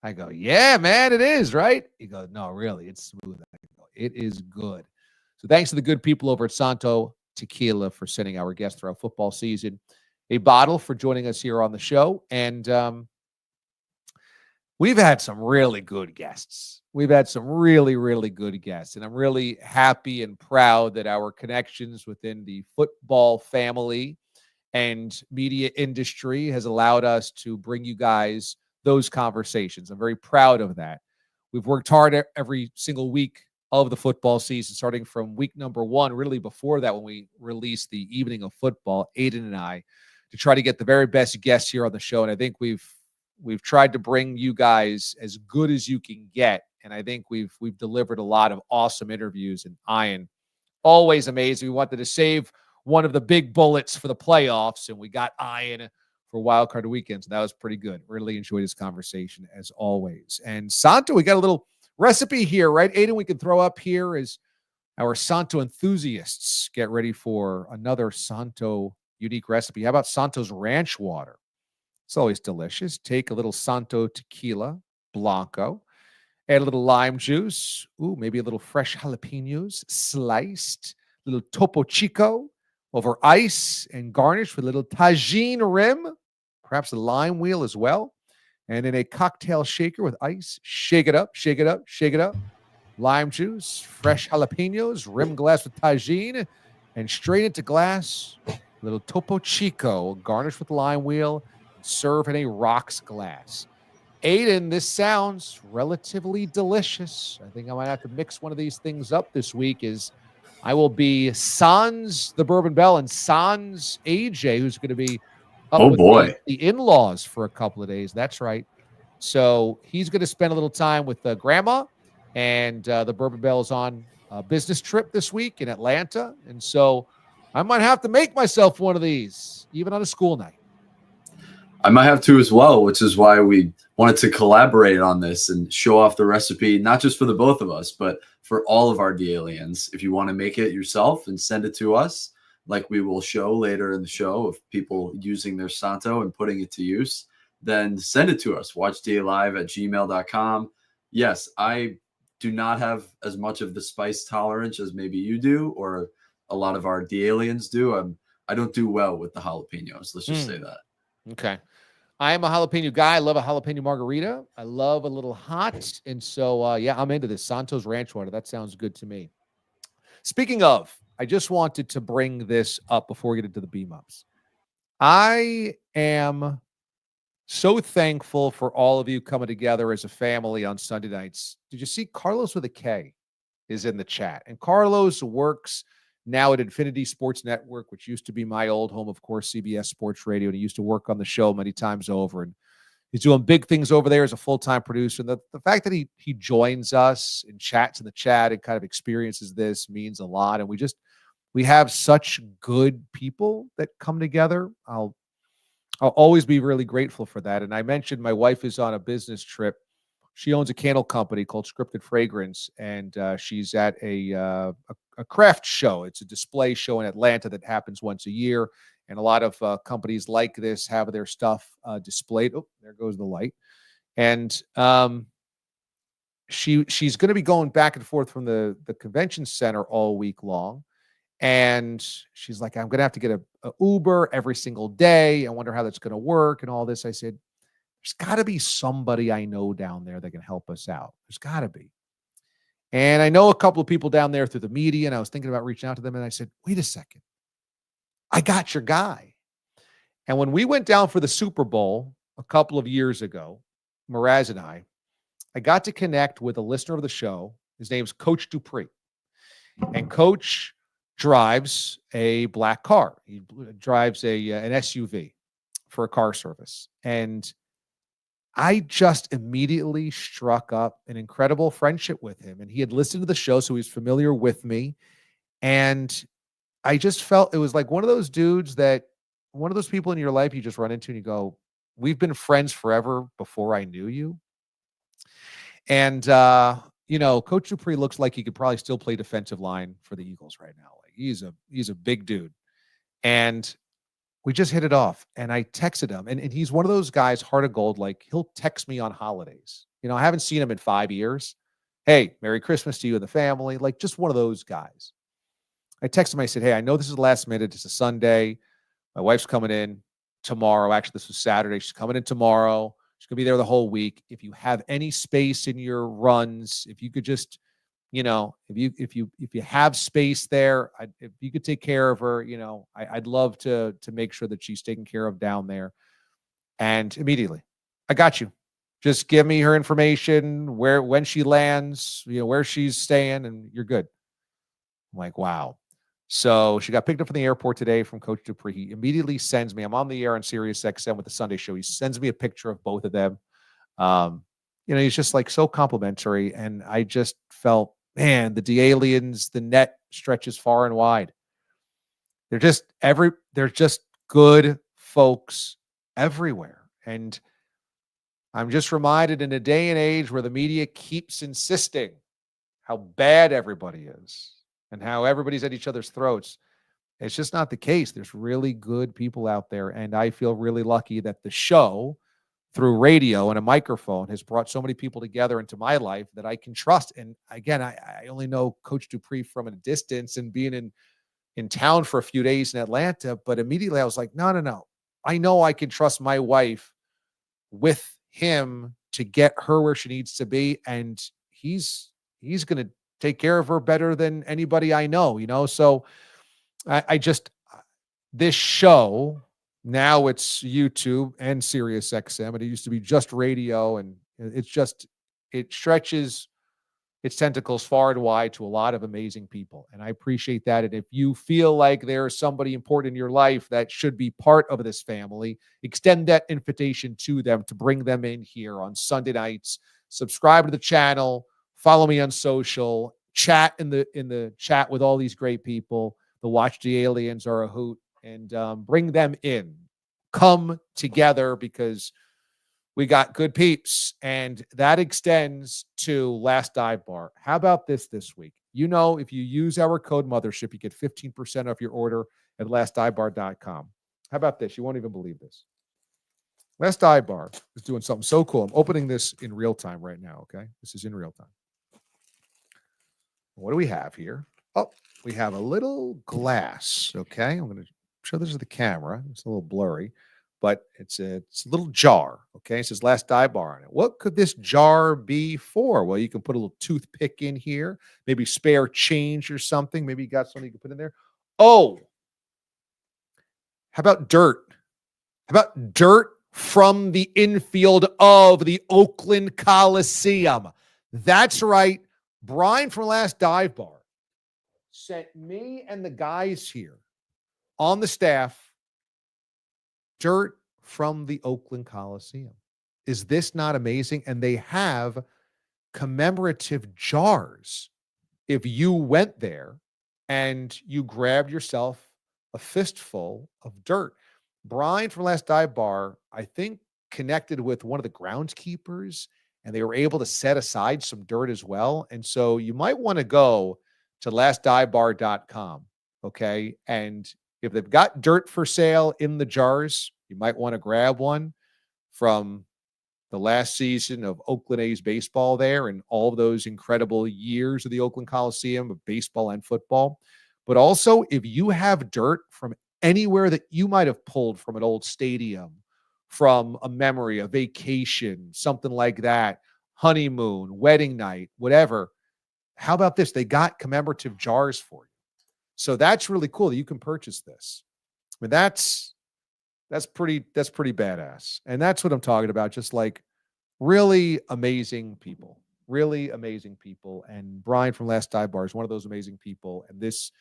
I go, yeah, man, it is, right? He goes, no, really, it's smooth. I go, it is good. So thanks to the good people over at Santo Tequila for sending our guests throughout football season a bottle, for joining us here on the show. And we've had some really good guests. We've had some really, really good guests. And I'm really happy and proud that our connections within the football family and media industry has allowed us to bring you guys those conversations. I'm very proud of that. We've worked hard every single week of the football season, starting from week number 1, really before that, when we released the Evening of Football, Aiden and I, to try to get the very best guests here on the show. And I think we've tried to bring you guys as good as you can get. And I think we've delivered a lot of awesome interviews. And Ian, always amazing. We wanted to save one of the big bullets for the playoffs, and we got Ian for wildcard weekend. So that was pretty good. Really enjoyed this conversation as always. And Santo, we got a little recipe here, right? Aiden, we can throw up here as our Santo enthusiasts get ready for another Santo unique recipe. How about Santo's ranch water? It's always delicious. Take a little Santo Tequila Blanco, add a little lime juice. Ooh, maybe a little fresh jalapenos sliced, a little Topo Chico over ice and garnished with a little Tajin rim, perhaps a lime wheel as well. And in a cocktail shaker with ice, shake it up, shake it up, shake it up. Lime juice, fresh jalapenos, rim glass with Tajin, and straight into glass, a little Topo Chico garnished with lime wheel. Serve in a rocks glass. Aiden, this sounds relatively delicious. I think I might have to mix one of these things up this week. As I will be Sans the Bourbon Bell and Sans AJ, who's going to be up with the in-laws for a couple of days. That's right. So he's going to spend a little time with grandma, and the Bourbon Bell is on a business trip this week in Atlanta. And so I might have to make myself one of these, even on a school night. I might have to as well, which is why we wanted to collaborate on this and show off the recipe, not just for the both of us, but for all of our aliens. If you want to make it yourself and send it to us, like we will show later in the show of people using their Santo and putting it to use, then send it to us. watchdalive@gmail.com. Yes, I do not have as much of the spice tolerance as maybe you do, or a lot of our aliens do. I don't do well with the jalapenos. Let's just say that. Okay. I am a jalapeno guy. I love a jalapeno margarita. I love a little hot. And so, yeah, I'm into this. Santo's ranch water. That sounds good to me. Speaking of, I just wanted to bring this up before we get into the beam ups. I am so thankful for all of you coming together as a family on Sunday nights. Did you see Carlos with a K is in the chat? And Carlos works now at Infinity Sports Network, which used to be my old home, of course, CBS Sports Radio. And he used to work on the show many times over. And he's doing big things over there as a full-time producer. And the fact that he joins us and chats in the chat and kind of experiences this means a lot. And we have such good people that come together. I'll I'll always be really grateful for that. And I mentioned my wife is on a business trip. She owns a candle company called Scripted Fragrance, and she's at a craft show. It's a display show in Atlanta that happens once a year, and a lot of companies like this have their stuff displayed. Oh, there goes the light. And she's going to be going back and forth from the convention center all week long. And she's like, I'm going to have to get a Uber every single day. I wonder how that's going to work and all this. I said, there's got to be somebody I know down there that can help us out. There's got to be. And I know a couple of people down there through the media, and I was thinking about reaching out to them. And I said, wait a second. I got your guy. And when we went down for the Super Bowl a couple of years ago, Mraz and I got to connect with a listener of the show. His name's Coach Dupree. And Coach drives a black car. He drives an SUV for a car service. And I just immediately struck up an incredible friendship with him. And he had listened to the show, so he's familiar with me. And I just felt it was like one of those dudes one of those people in your life you just run into and you go, we've been friends forever before I knew you. And, Coach Dupree looks like he could probably still play defensive line for the Eagles right now. Like he's a big dude. And we just hit it off. And I texted him. And he's one of those guys, heart of gold, like he'll text me on holidays. I haven't seen him in 5 years. Hey, Merry Christmas to you and the family. Like just one of those guys. I texted him. I said, hey, I know this is the last minute. It's a Sunday. My wife's coming in tomorrow. Actually, this was Saturday. She's coming in tomorrow. She's going to be there the whole week. If you have any space in your runs, if you could just, if you have space there, if you could take care of her, I'd love to make sure that she's taken care of down there. And immediately, I got you. Just give me her information, when she lands, where she's staying, and you're good. I'm like, wow. So she got picked up from the airport today from Coach Dupree. He immediately sends me, I'm on the air on Sirius XM with the Sunday show. He sends me a picture of both of them. He's just like so complimentary. And I just felt, man, the D-Aliens, the net stretches far and wide. They're just good folks everywhere. And I'm just reminded in a day and age where the media keeps insisting how bad everybody is and how everybody's at each other's throats. It's just not the case. There's really good people out there. And I feel really lucky that the show, through radio and a microphone, has brought so many people together into my life that I can trust. And again, I only know Coach Dupree from a distance and being in town for a few days in Atlanta. But immediately I was like, no. I know I can trust my wife with him to get her where she needs to be. And he's going to take care of her better than anybody I know, So this show, now it's YouTube and Sirius XM, and it used to be just radio, and it stretches its tentacles far and wide to a lot of amazing people. And I appreciate that. And if you feel like there's somebody important in your life that should be part of this family, extend that invitation to them to bring them in here on Sunday nights. Subscribe to the channel. Follow me on social, chat in the chat with all these great people. The Watch the Aliens are a hoot, and bring them in. Come together because we got good peeps, and that extends to Last Dive Bar. How about this week? If you use our code Mothership, you get 15% off your order at lastdivebar.com. How about this? You won't even believe this. Last Dive Bar is doing something so cool. I'm opening this in real time right now, okay? This is in real time. What do we have here? Oh, we have a little glass, okay? I'm going to show this to the camera. It's a little blurry, but it's a little jar, okay? It says Last Dive Bar on it. What could this jar be for? Well, you can put a little toothpick in here, maybe spare change or something. Maybe you got something you can put in there. Oh, how about dirt? How about dirt from the infield of the Oakland Coliseum? That's right. Brian from Last Dive Bar sent me and the guys here on the staff dirt from the Oakland Coliseum. Is this not amazing? And they have commemorative jars. If you went there and you grabbed yourself a fistful of dirt, Brian from Last Dive Bar, I think, connected with one of the groundskeepers, and they were able to set aside some dirt as well. And so you might want to go to lastdivebar.com, okay? And if they've got dirt for sale in the jars, you might want to grab one from the last season of Oakland A's baseball there and all of those incredible years of the Oakland Coliseum of baseball and football. But also, if you have dirt from anywhere that you might have pulled from an old stadium, from a memory, a vacation, something like that, honeymoon, wedding night, whatever, how about this? They got commemorative jars for you. So that's really cool that you can purchase this. I mean, that's pretty badass. And that's what I'm talking about. Just like really amazing people. And Brian from Last Dive Bar is one of those amazing people. And this,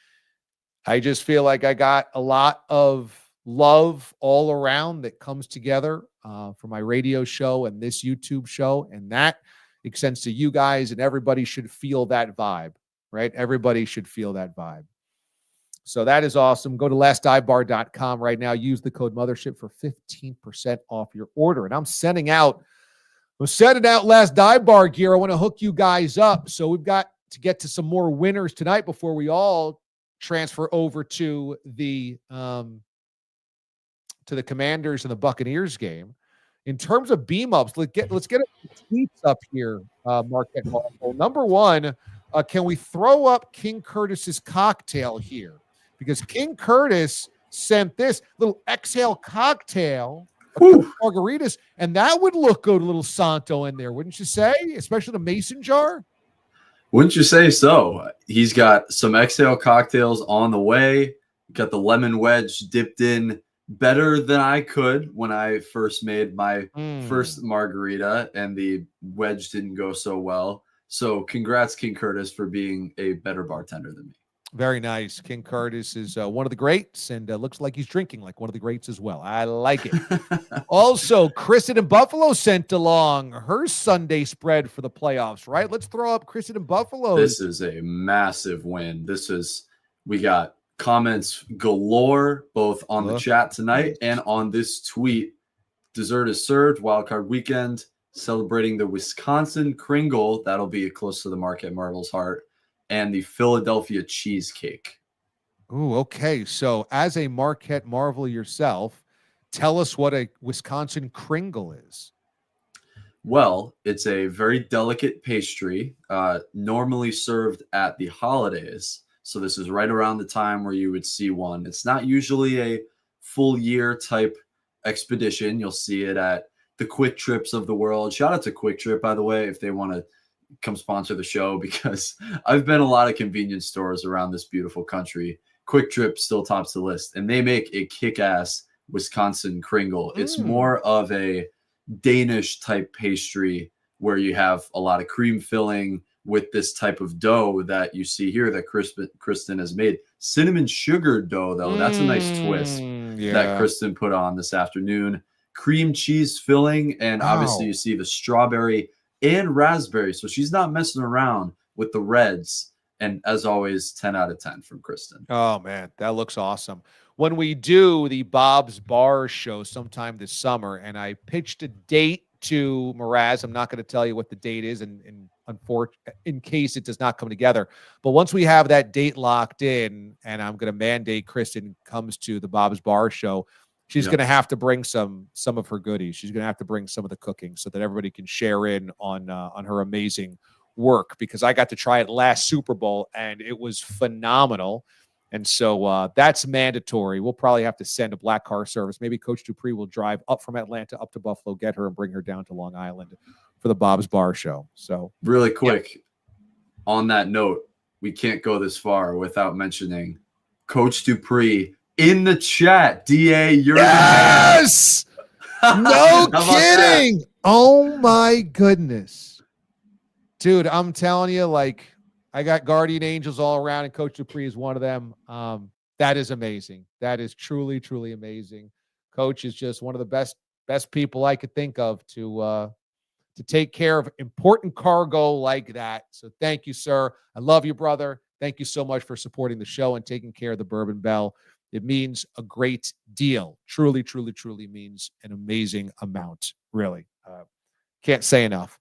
I just feel like I got a lot of love all around that comes together for my radio show and this YouTube show. And that extends to you guys, and everybody should feel that vibe, right? Everybody should feel that vibe. So that is awesome. Go to lastdivebar.com right now. Use the code Mothership for 15% off your order. And I'm sending out Last Dive Bar gear. I want to hook you guys up. So we've got to get to some more winners tonight before we all transfer over to the Commanders and the Buccaneers game. In terms of beam ups, let's get tweets up here, Marquette Marvel. Number one, can we throw up King Curtis's cocktail here? Because King Curtis sent this little exhale cocktail, margaritas, and that would look good, a little Santo in there, wouldn't you say? Especially the mason jar. Wouldn't you say so? He's got some exhale cocktails on the way. Got the lemon wedge dipped in better than I could when I first made my first margarita, and the wedge didn't go so well. So congrats, King Curtis, for being a better bartender than me. Very nice. King Curtis is one of the greats, and looks like he's drinking like one of the greats as well. I like it. Also, Kristen in Buffalo sent along her Sunday spread for the playoffs, right? Let's throw up Kristen in Buffalo. This is a massive win. We got comments galore, both on the chat tonight and on this tweet. Dessert is served, wildcard weekend, celebrating the Wisconsin Kringle. That'll be close to the Marquette Marvel's heart. And the Philadelphia cheesecake. Ooh, okay. So as a Marquette Marvel yourself, tell us what a Wisconsin Kringle is. Well, it's a very delicate pastry, normally served at the holidays. So this is right around the time where you would see one. It's not usually a full year type expedition. You'll see it at the Quick Trips of the world. Shout out to Quick Trip, by the way, if they want to come sponsor the show, because I've been a lot of convenience stores around this beautiful country. Quick Trip still tops the list, and they make a kick-ass Wisconsin Kringle. It's more of a Danish type pastry where you have a lot of cream filling with this type of dough that you see here that Kristen has made. Cinnamon sugar dough, though. That's a nice twist that Kristen put on this afternoon. Cream cheese filling, and obviously you see the strawberry and raspberry. So she's not messing around with the reds. And as always, 10 out of 10 from Kristen. Oh, man, that looks awesome. When we do the Bob's Bar show sometime this summer, and I pitched a date to Mraz, I'm not going to tell you what the date is in case it does not come together. But once we have that date locked in, and I'm going to mandate Kristen comes to the Bob's Bar show, she's going to have to bring some of her goodies. She's going to have to bring some of the cooking so that everybody can share in on her amazing work, because I got to try it last Super Bowl and it was phenomenal. And so that's mandatory. We'll probably have to send a black car service. Maybe Coach Dupree will drive up from Atlanta up to Buffalo, get her, and bring her down to Long Island for the Bob's Bar show. So really quick, on that note, we can't go this far without mentioning Coach Dupree in the chat. DA, you're yes! No kidding. Oh my goodness. Dude, I'm telling you, like, I got guardian angels all around, and Coach Dupree is one of them. That is amazing. That is truly, truly amazing. Coach is just one of the best people I could think of to take care of important cargo like that. So thank you, sir. I love you, brother. Thank you so much for supporting the show and taking care of the Bourbon Bell It means a great deal. Truly, truly, truly means an amazing amount. Really. Can't say enough.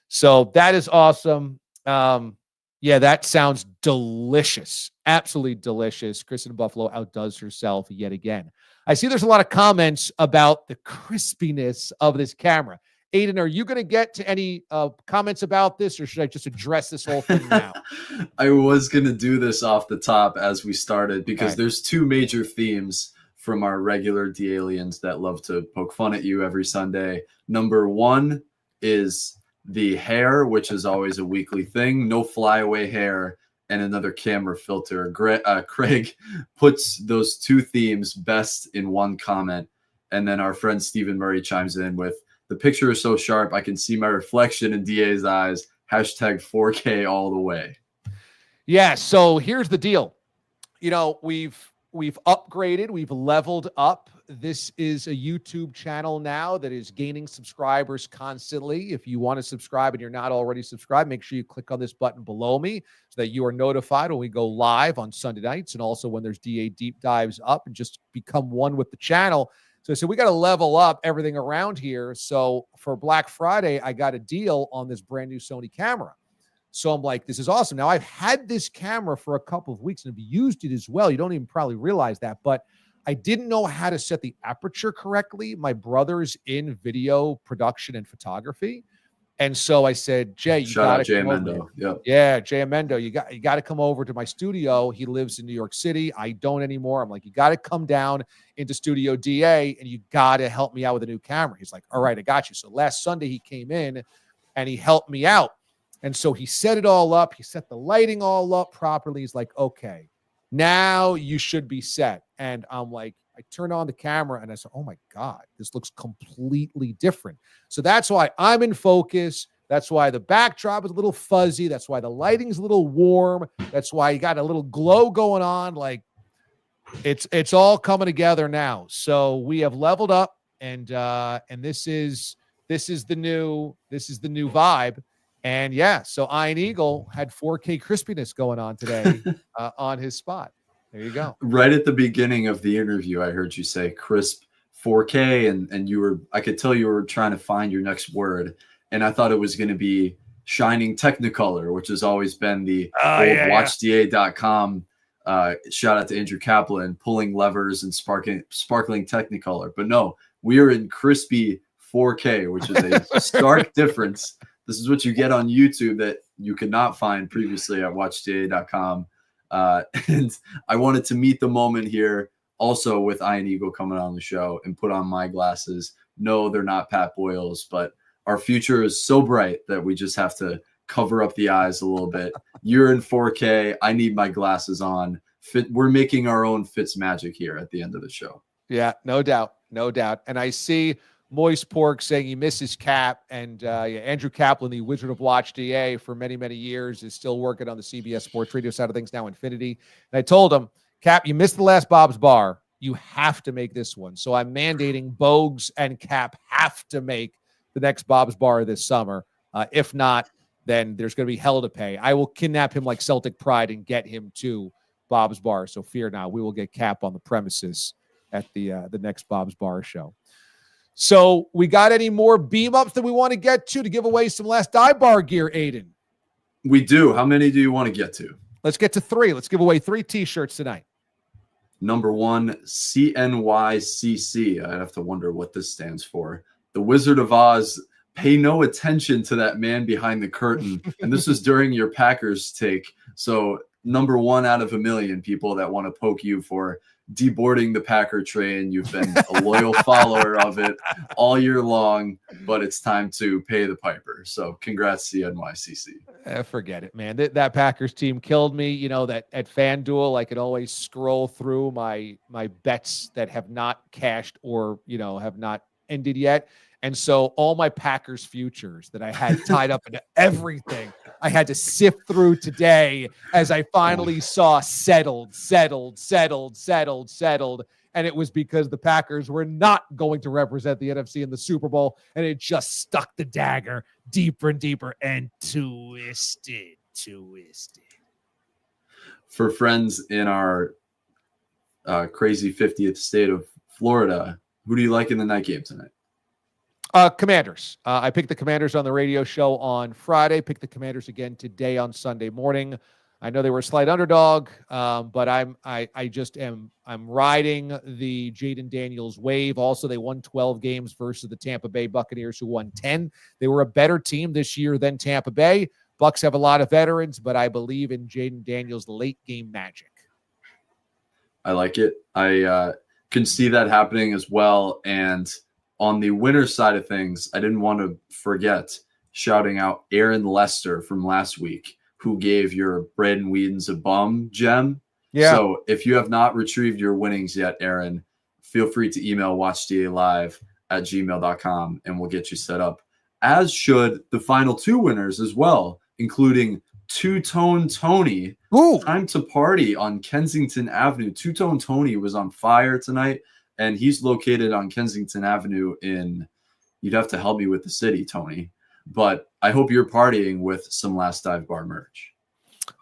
So that is awesome. Yeah, that sounds delicious. Absolutely delicious. Kristen Buffalo outdoes herself yet again. I see there's a lot of comments about the crispiness of this camera. Aiden, are you going to get to any comments about this, or should I just address this whole thing now? I was going to do this off the top as we started because right. There's two major themes from our regular D-aliens that love to poke fun at you every Sunday. Number one is the hair, which is always a weekly thing. No flyaway hair and another camera filter. Craig puts those two themes best in one comment. And then our friend Stephen Murray chimes in with, the picture is so sharp, I can see my reflection in DA's eyes. Hashtag 4K all the way. Yeah, so here's the deal. You know, we've upgraded, we've leveled up. This is a YouTube channel now that is gaining subscribers constantly. If you want to subscribe and you're not already subscribed, make sure you click on this button below me so that you are notified when we go live on Sunday nights and also when there's DA deep dives up, and just become one with the channel. So we got to level up everything around here. So for Black Friday, I got a deal on this brand new Sony camera. So I'm like, this is awesome. Now, I've had this camera for a couple of weeks and have used it as well. You don't even probably realize that, but I didn't know how to set the aperture correctly. My brother's in video production and photography. And so I said, Jay, you got to come over. Yep. Yeah, Jay Amendo, you got to come over to my studio. He lives in New York City. I don't anymore. I'm like, you got to come down into Studio DA and you got to help me out with a new camera. He's like, all right, I got you. So last Sunday he came in and he helped me out. And so he set it all up. He set the lighting all up properly. He's like, okay, now you should be set. And I'm like, I turned on the camera and I said, oh my God, this looks completely different. So that's why I'm in focus. That's why the backdrop is a little fuzzy. That's why the lighting's a little warm. That's why you got a little glow going on. Like it's all coming together now. So we have leveled up, and this is the new vibe. And yeah, so Iron Eagle had 4K crispiness going on today on his spot. There you go. Right at the beginning of the interview, I heard you say crisp 4K, and I could tell you were trying to find your next word. And I thought it was going to be shining Technicolor, which has always been the old WatchDA.com. Shout out to Andrew Kaplan, pulling levers and sparkling Technicolor. But no, we are in crispy 4K, which is a stark difference. This is what you get on YouTube that you could not find previously at WatchDA.com. And I wanted to meet the moment here also with Iron Eagle coming on the show and put on my glasses. No, they're not Pat Boyle's, but our future is so bright that we just have to cover up the eyes a little bit. You're in 4K. I need my glasses on. We're making our own Fitz magic here at the end of the show. Yeah, no doubt. No doubt. And I see Moist Pork saying he misses Cap, and Andrew Kaplan, the Wizard of Watch DA for many, many years, is still working on the CBS Sports Radio side of things now, Infinity. And I told him, Cap, you missed the last Bob's Bar. You have to make this one. So I'm mandating Bogues and Cap have to make the next Bob's Bar this summer. If not, then there's going to be hell to pay. I will kidnap him like Celtic Pride and get him to Bob's Bar. So fear not, we will get Cap on the premises at the next Bob's Bar show. So we got any more beam ups that we want to get to give away some last dive bar gear, Aiden? We do. How many do you want to get to? Let's get to 3. Let's give away 3 T-shirts tonight. Number 1, CNYCC. I have to wonder what this stands for. The Wizard of Oz. Pay no attention to that man behind the curtain. And this is during your Packers take. So number 1 out of a million people that want to poke you for deboarding the Packer train. You've been a loyal follower of it all year long, but it's time to pay the piper. So congrats, CNYCC. Forget it, man. That Packers team killed me. You know, that at FanDuel, I could always scroll through my bets that have not cashed or, have not ended yet. And so all my Packers futures that I had tied up into everything, I had to sift through today as I finally saw settled. And it was because the Packers were not going to represent the NFC in the Super Bowl. And it just stuck the dagger deeper and deeper and twisted. For friends in our crazy 50th state of Florida. Who do you like in the night game tonight? Commanders. I picked the Commanders on the radio show on Friday. Picked the Commanders again today on Sunday morning. I know they were a slight underdog, but I'm riding the Jaden Daniels wave. Also, they won 12 games versus the Tampa Bay Buccaneers, who won 10. They were a better team this year than Tampa Bay. Bucs have a lot of veterans, but I believe in Jaden Daniels' late game magic. I like it. I can see that happening as well. And on the winner's side of things, I didn't want to forget shouting out Aaron Lester from last week, who gave your Braden Whedon's a bum gem. Yeah. So if you have not retrieved your winnings yet, Aaron, feel free to email watchdalive@gmail.com and we'll get you set up, as should the final two winners as well, including Two-Tone Tony. Ooh. Time to party on Kensington Avenue. Two-Tone Tony was on fire tonight, and he's located on Kensington Avenue in, you'd have to help me with the city, Tony, but I hope you're partying with some Last Dive Bar merch.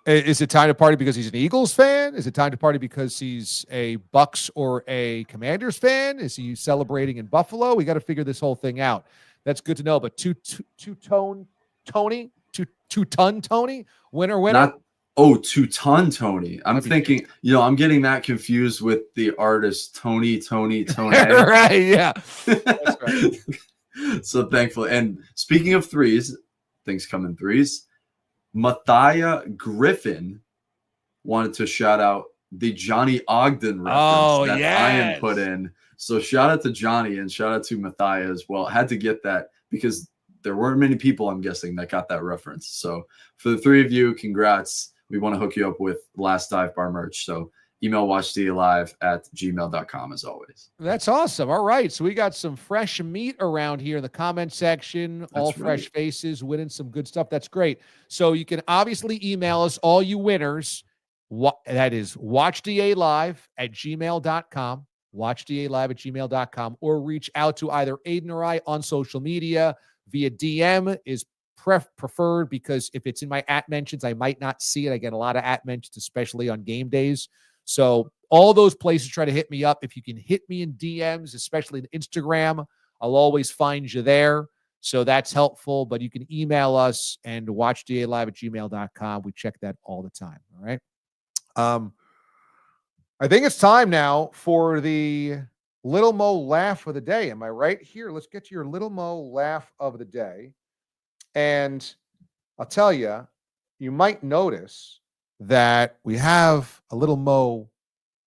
Is it time to party because he's an Eagles fan? Is it time to party because he's a Bucks or a Commanders fan? Is he celebrating in Buffalo? We got to figure this whole thing out. That's good to know. But Two-Ton Tony, winner. Two-Ton Tony. I'm thinking, I'm getting that confused with the artist Tony. Right, yeah. That's right. So thankful. And speaking of threes, things come in threes. Mathia Griffin wanted to shout out the Johnny Ogden reference that Ian put in. So shout out to Johnny and shout out to Mathia as well. I had to get that because there weren't many people, I'm guessing, that got that reference. So for the three of you, congrats. We want to hook you up with Last Dive Bar merch. So email watchdalive@gmail.com as always. That's awesome. All right. So we got some fresh meat around here in the comment section. All fresh faces, winning some good stuff. That's great. So you can obviously email us, all you winners. That is watchdalive@gmail.com. watchdalive@gmail.com, or reach out to either Aiden or I on social media via DM is preferred, because if it's in my @mentions, I might not see it. I get a lot of @mentions, especially on game days. So all those places, try to hit me up. If you can hit me in DMs, especially in Instagram, I'll always find you there. So that's helpful. But you can email us and watchdalive@gmail.com. We check that all the time. All right. I think it's time now for the Little Mo laugh of the day. Am I right? Here, let's get to your Little Mo laugh of the day. And I'll tell you, you might notice that we have a Little Mo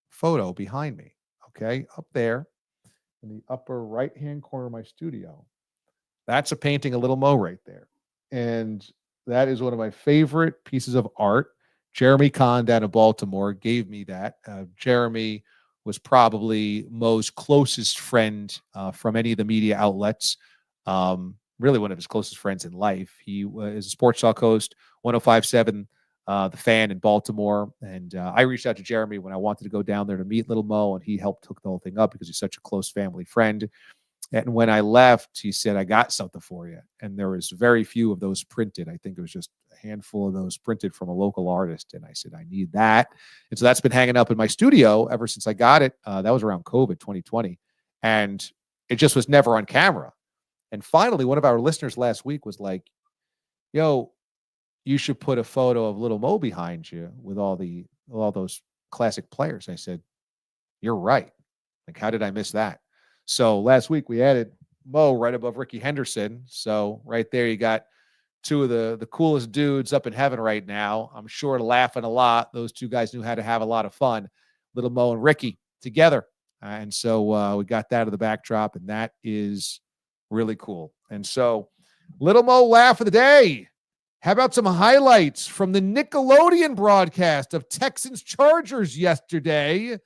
photo behind me, okay? Up there in the upper right-hand corner of my studio. That's a painting of Little Mo right there. And that is one of my favorite pieces of art. Jeremy Kahn down in Baltimore gave me that. Jeremy was probably Mo's closest friend from any of the media outlets. Really one of his closest friends in life. He is a sports talk host, 105.7 The Fan in Baltimore. And I reached out to Jeremy when I wanted to go down there to meet Little Mo, and he helped hook the whole thing up because he's such a close family friend. And when I left, he said, I got something for you. And there was very few of those printed. I think it was just a handful of those printed from a local artist. And I said, I need that. And so that's been hanging up in my studio ever since I got it. That was around COVID 2020. And it just was never on camera. And finally, one of our listeners last week was like, yo, you should put a photo of Little Mo behind you with all those classic players. I said, you're right. Like, how did I miss that? So last week we added Mo right above Ricky Henderson. So right there you got two of the coolest dudes up in heaven right now. I'm sure laughing a lot. Those two guys knew how to have a lot of fun. Little Mo and Ricky together. And so we got that of the backdrop, and that is really cool. And so Little Mo laugh of the day. How about some highlights from the Nickelodeon broadcast of Texans Chargers yesterday?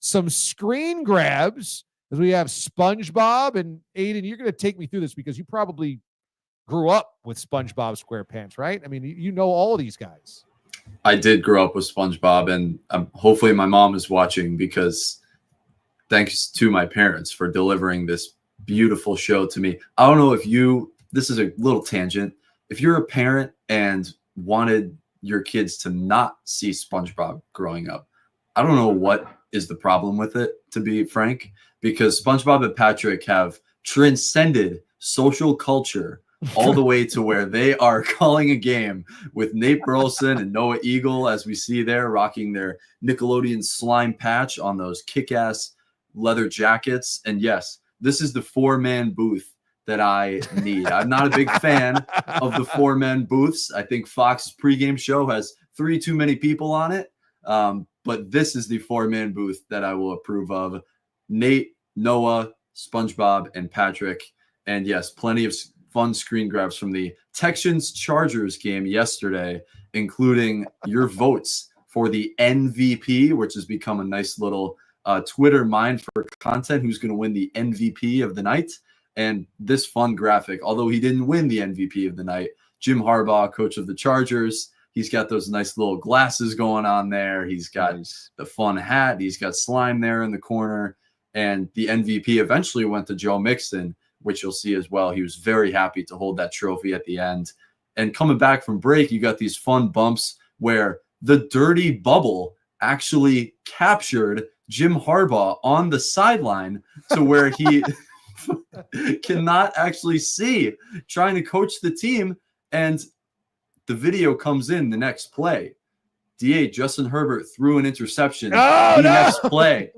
Some screen grabs. As we have SpongeBob, and Aiden, you're going to take me through this because you probably grew up with SpongeBob SquarePants, right? I mean, you know all these guys. I did grow up with SpongeBob, and hopefully my mom is watching, because thanks to my parents for delivering this beautiful show to me. I don't know if this is a little tangent. If you're a parent and wanted your kids to not see SpongeBob growing up, I don't know what is the problem with it, to be frank, because SpongeBob and Patrick have transcended social culture all the way to where they are calling a game with Nate Burleson and Noah Eagle, as we see there, rocking their Nickelodeon slime patch on those kick-ass leather jackets. And yes, this is the 4-man booth that I need. I'm not a big fan of the 4-man booths. I think Fox's pregame show has 3 too many people on it. But this is the 4-man booth that I will approve of. Nate, Noah, SpongeBob, and Patrick. And yes, plenty of fun screen grabs from the Texans-Chargers game yesterday, including your votes for the MVP, which has become a nice little Twitter mine for content. Who's going to win the MVP of the night? And this fun graphic, although he didn't win the MVP of the night, Jim Harbaugh, coach of the Chargers, he's got those nice little glasses going on there. He's got the fun hat. He's got slime there in the corner. And the MVP eventually went to Joe Mixon, which you'll see as well. He was very happy to hold that trophy at the end. And coming back from break, you got these fun bumps where the dirty bubble actually captured Jim Harbaugh on the sideline to where he cannot actually see, trying to coach the team. And the video comes in the next play. D.A. Justin Herbert threw an interception. Next play.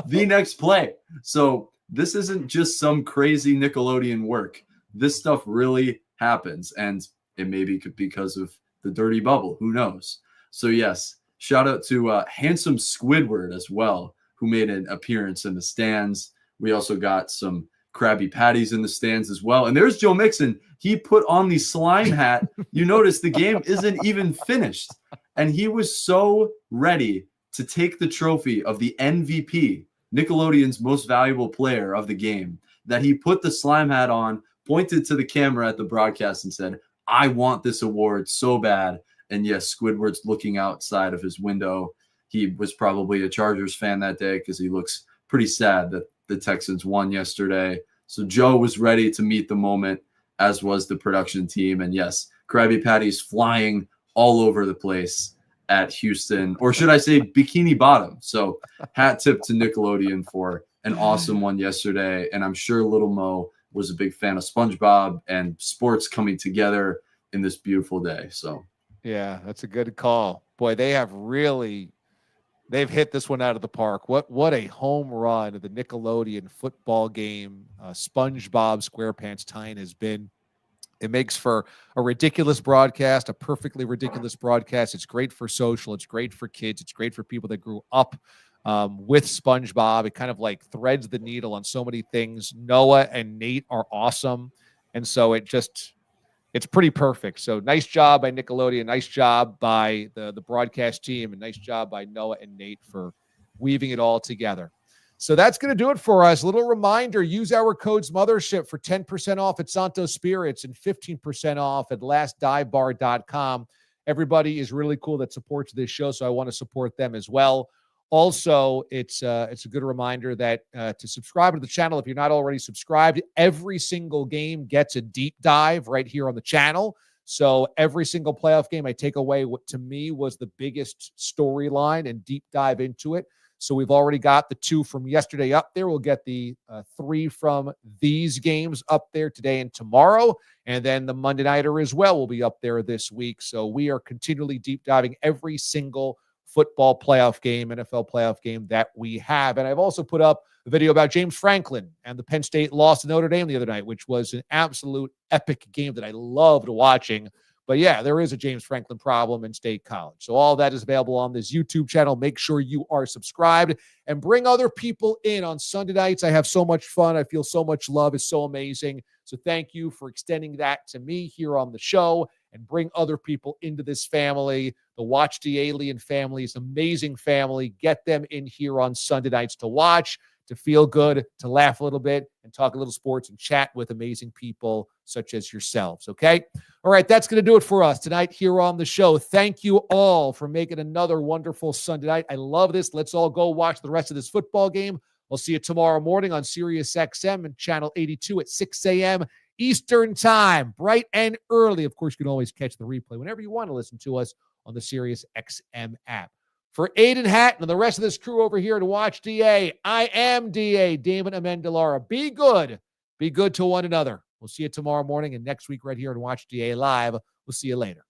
The next play. So this isn't just some crazy Nickelodeon work. This stuff really happens. And it may be because of the dirty bubble. Who knows? So yes, shout out to Handsome Squidward as well, who made an appearance in the stands. We also got some Krabby Patties in the stands as well. And there's Joe Mixon. He put on the slime hat. You notice the game isn't even finished. And he was so ready to take the trophy of the MVP, Nickelodeon's most valuable player of the game, that he put the slime hat on, pointed to the camera at the broadcast and said, I want this award so bad. And yes, Squidward's looking outside of his window. He was probably a Chargers fan that day because he looks pretty sad that the Texans won yesterday. So Joe was ready to meet the moment, as was the production team. And yes, Krabby Patties flying all over the place at Houston, or should I say Bikini Bottom. So hat tip to Nickelodeon for an awesome one yesterday. And I'm sure Little Mo was a big fan of SpongeBob and sports coming together in this beautiful day. So yeah, that's a good call. Boy, they've hit this one out of the park. What a home run of the Nickelodeon football game. SpongeBob SquarePants tie-in has been. It makes for a ridiculous broadcast, a perfectly ridiculous broadcast. It's great for social. It's great for kids. It's great for people that grew up with SpongeBob. It kind of like threads the needle on so many things. Noah and Nate are awesome. And so it's pretty perfect. So nice job by Nickelodeon. Nice job by the broadcast team. And nice job by Noah and Nate for weaving it all together. So that's going to do it for us. A little reminder, use our codes Mothership for 10% off at Santos Spirits and 15% off at lastdivebar.com. Everybody is really cool that supports this show, so I want to support them as well. Also, it's a good reminder that to subscribe to the channel if you're not already subscribed. Every single game gets a deep dive right here on the channel. So every single playoff game I take away what to me was the biggest storyline and deep dive into it. So we've already got the 2 from yesterday up there. We'll get the 3 from these games up there today and tomorrow. And then the Monday Nighter as well will be up there this week. So we are continually deep diving every single football playoff game, NFL playoff game that we have. And I've also put up a video about James Franklin and the Penn State loss to Notre Dame the other night, which was an absolute epic game that I loved watching. But yeah, there is a James Franklin problem in State College. So all that is available on this YouTube channel. Make sure you are subscribed and bring other people in on Sunday nights. I have so much fun. I feel so much love. It's so amazing. So thank you for extending that to me here on the show and bring other people into this family. The Watch the Alien family is an amazing family. Get them in here on Sunday nights to watch, to feel good, to laugh a little bit, and talk a little sports and chat with amazing people such as yourselves, okay? All right, that's going to do it for us tonight here on the show. Thank you all for making another wonderful Sunday night. I love this. Let's all go watch the rest of this football game. I'll see you tomorrow morning on Sirius XM and Channel 82 at 6 a.m. Eastern Time, bright and early. Of course, you can always catch the replay whenever you want to listen to us on the Sirius XM app. For Aiden Hatton and the rest of this crew over here to Watch DA, I am DA, Damon Amendolara. Be good. Be good to one another. We'll see you tomorrow morning and next week right here on Watch DA Live. We'll see you later.